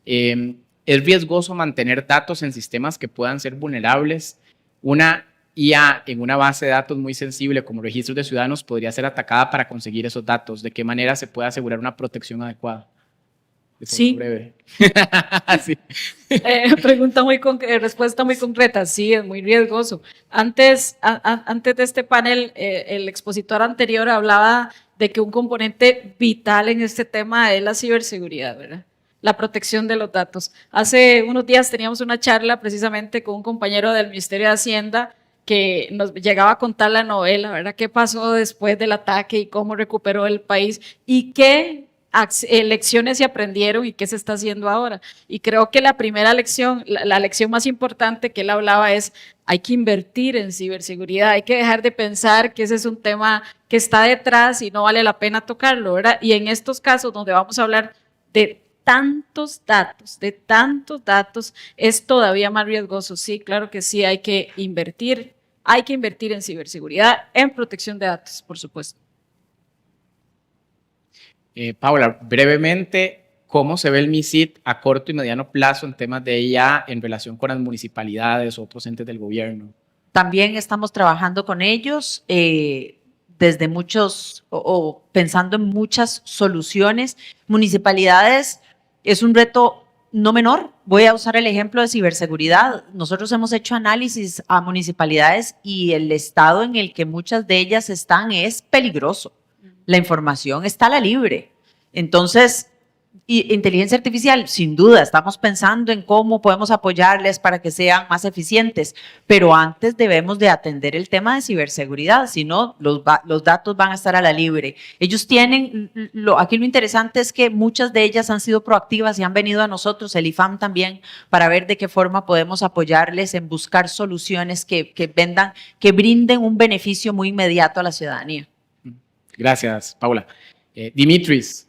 ¿Es riesgoso mantener datos en sistemas que puedan ser vulnerables? Una IA en una base de datos muy sensible como registros de ciudadanos podría ser atacada para conseguir esos datos. ¿De qué manera se puede asegurar una protección adecuada? Sí. Breve. Sí. Respuesta muy concreta. Sí, es muy riesgoso. Antes de este panel, el expositor anterior hablaba de que un componente vital en este tema es la ciberseguridad, ¿verdad? La protección de los datos. Hace unos días teníamos una charla precisamente con un compañero del Ministerio de Hacienda que nos llegaba a contar la novela, ¿verdad? ¿Qué pasó después del ataque y cómo recuperó el país y qué lecciones se aprendieron y qué se está haciendo ahora? Y creo que la primera lección, la lección más importante que él hablaba es: hay que invertir en ciberseguridad, hay que dejar de pensar que ese es un tema que está detrás y no vale la pena tocarlo, ¿verdad? Y en estos casos donde vamos a hablar de tantos datos, es todavía más riesgoso. Sí, claro que sí, hay que invertir en ciberseguridad, en protección de datos, por supuesto. Paula, brevemente, ¿cómo se ve el MISIT a corto y mediano plazo en temas de IA en relación con las municipalidades o otros entes del gobierno? También estamos trabajando con ellos desde muchos, o pensando en muchas soluciones. Municipalidades es un reto no menor. Voy a usar el ejemplo de ciberseguridad. Nosotros hemos hecho análisis a municipalidades y el estado en el que muchas de ellas están es peligroso. La información está a la libre. Entonces, inteligencia artificial, sin duda, estamos pensando en cómo podemos apoyarles para que sean más eficientes, pero antes debemos de atender el tema de ciberseguridad, si no, los datos van a estar a la libre. Ellos tienen, aquí lo interesante es que muchas de ellas han sido proactivas y han venido a nosotros, el IFAM también, para ver de qué forma podemos apoyarles en buscar soluciones que brinden un beneficio muy inmediato a la ciudadanía. Gracias, Paula. Dimitris,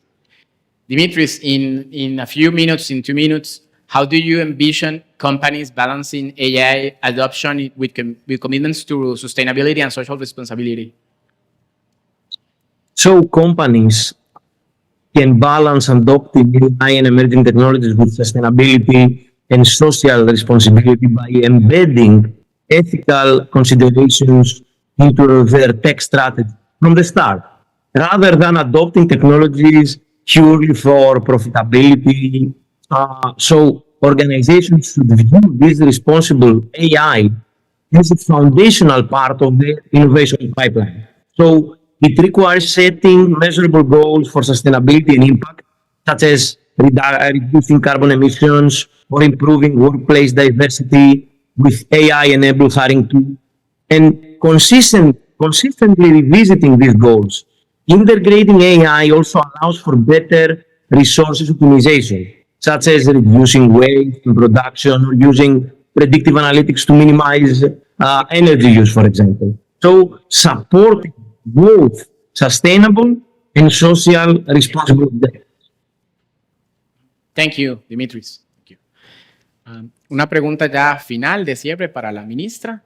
in a few minutes, in 2 minutes, how do you envision companies balancing AI adoption with commitments to sustainability and social responsibility? So companies can balance adopting AI and emerging technologies with sustainability and social responsibility by embedding ethical considerations into their tech strategy from the start, rather than adopting technologies purely for profitability. So organizations should view this responsible AI as a foundational part of the innovation pipeline. So it requires setting measurable goals for sustainability and impact, such as reducing carbon emissions or improving workplace diversity with AI-enabled hiring tools, and consistently revisiting these goals. Integrating AI also allows for better resources optimization, such as reducing waste in production or using predictive analytics to minimize energy use, for example. So supporting both sustainable and social responsible development. Thank you, Dimitris. Thank you. Una pregunta ya final de cierre para la ministra.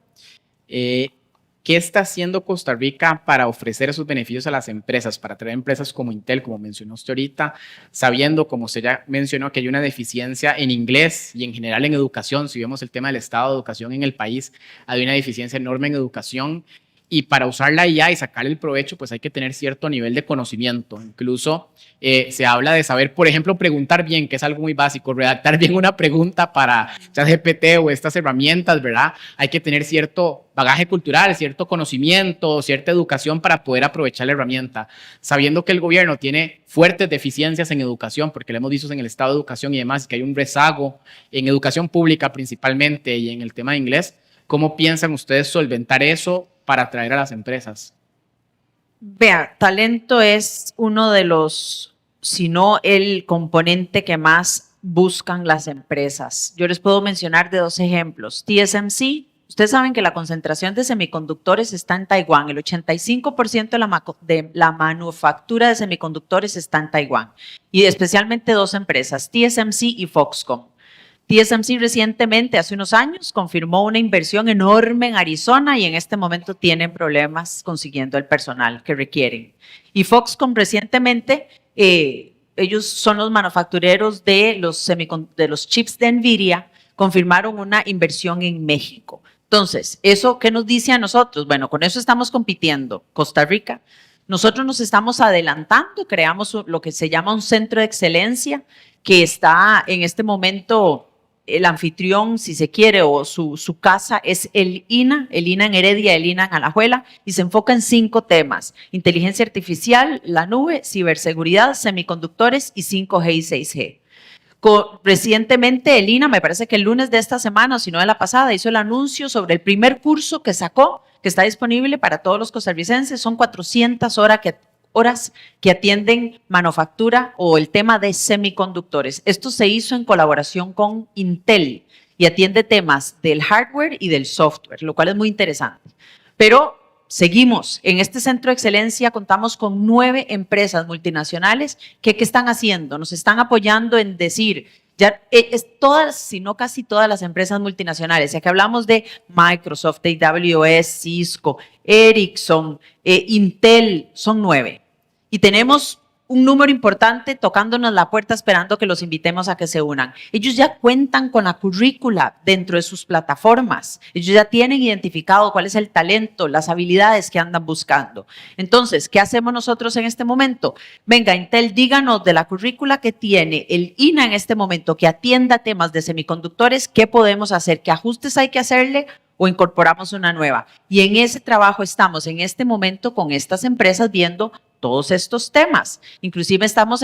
¿Qué está haciendo Costa Rica para ofrecer esos beneficios a las empresas, para traer empresas como Intel, como mencionó usted ahorita, sabiendo, como usted ya mencionó, que hay una deficiencia en inglés y en general en educación? Si vemos el tema del estado de educación en el país, hay una deficiencia enorme en educación, y para usar la IA y sacarle el provecho, pues hay que tener cierto nivel de conocimiento. Incluso se habla de saber, por ejemplo, preguntar bien, que es algo muy básico, redactar bien una pregunta para ChatGPT o estas herramientas, ¿verdad? Hay que tener cierto bagaje cultural, cierto conocimiento, cierta educación para poder aprovechar la herramienta. Sabiendo que el gobierno tiene fuertes deficiencias en educación, porque lo hemos visto en el estado de educación y demás, que hay un rezago en educación pública principalmente y en el tema de inglés, ¿cómo piensan ustedes solventar eso para atraer a las empresas? Vea, talento es uno de los, si no el componente que más buscan las empresas. Yo les puedo mencionar de 2 ejemplos. TSMC, ustedes saben que la concentración de semiconductores está en Taiwán. El 85% de la manufactura de semiconductores está en Taiwán. Y especialmente 2 empresas, TSMC y Foxconn. TSMC recientemente, hace unos años, confirmó una inversión enorme en Arizona y en este momento tienen problemas consiguiendo el personal que requieren. Y Foxconn recientemente, ellos son los manufactureros de los chips de NVIDIA, confirmaron una inversión en México. Entonces, ¿eso qué nos dice a nosotros? Bueno, con eso estamos compitiendo. Costa Rica, nosotros nos estamos adelantando, creamos lo que se llama un centro de excelencia que está en este momento. El anfitrión, si se quiere, o su casa es el INA en Heredia, el INA en Alajuela, y se enfoca en 5 temas: inteligencia artificial, la nube, ciberseguridad, semiconductores y 5G y 6G. Recientemente el INA, me parece que el lunes de esta semana, o si no de la pasada, hizo el anuncio sobre el primer curso que sacó, que está disponible para todos los costarricenses. Son 400 horas que atienden manufactura o el tema de semiconductores. Esto se hizo en colaboración con Intel y atiende temas del hardware y del software, lo cual es muy interesante. Pero seguimos. En este centro de excelencia contamos con 9 empresas multinacionales que ¿qué están haciendo? Nos están apoyando en decir, ya todas, si no casi todas las empresas multinacionales, ya que hablamos de Microsoft, AWS, Cisco, Ericsson, Intel, son 9. Y tenemos un número importante tocándonos la puerta esperando que los invitemos a que se unan. Ellos ya cuentan con la currícula dentro de sus plataformas. Ellos ya tienen identificado cuál es el talento, las habilidades que andan buscando. Entonces, ¿qué hacemos nosotros en este momento? Venga, Intel, díganos de la currícula que tiene el INA en este momento que atienda temas de semiconductores, ¿qué podemos hacer? ¿Qué ajustes hay que hacerle? O incorporamos una nueva. Y en ese trabajo estamos en este momento con estas empresas viendo todos estos temas. Inclusive estamos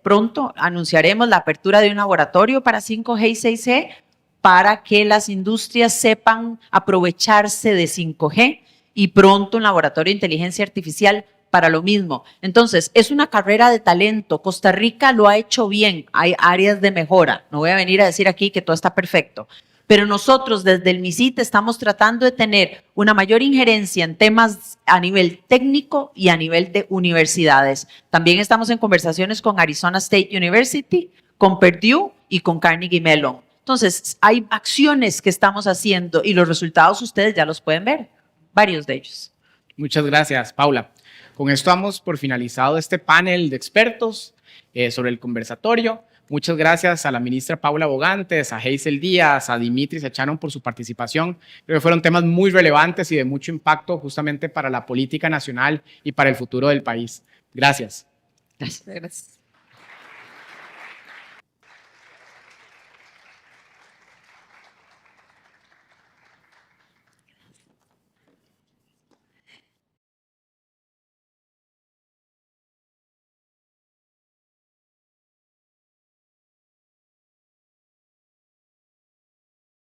pronto anunciaremos la apertura de un laboratorio para 5G y 6G para que las industrias sepan aprovecharse de 5G y pronto un laboratorio de inteligencia artificial para lo mismo. Entonces, es una carrera de talento. Costa Rica lo ha hecho bien. Hay áreas de mejora. No voy a venir a decir aquí que todo está perfecto. Pero nosotros desde el MISIT estamos tratando de tener una mayor injerencia en temas a nivel técnico y a nivel de universidades. También estamos en conversaciones con Arizona State University, con Purdue y con Carnegie Mellon. Entonces, hay acciones que estamos haciendo y los resultados ustedes ya los pueden ver, varios de ellos. Muchas gracias, Paula. Con esto damos por finalizado este panel de expertos sobre el conversatorio. Muchas gracias a la ministra Paula Bogantes, a Hazel Díaz, a Dimitris Echanon por su participación. Creo que fueron temas muy relevantes y de mucho impacto justamente para la política nacional y para el futuro del país. Gracias. Gracias. Gracias.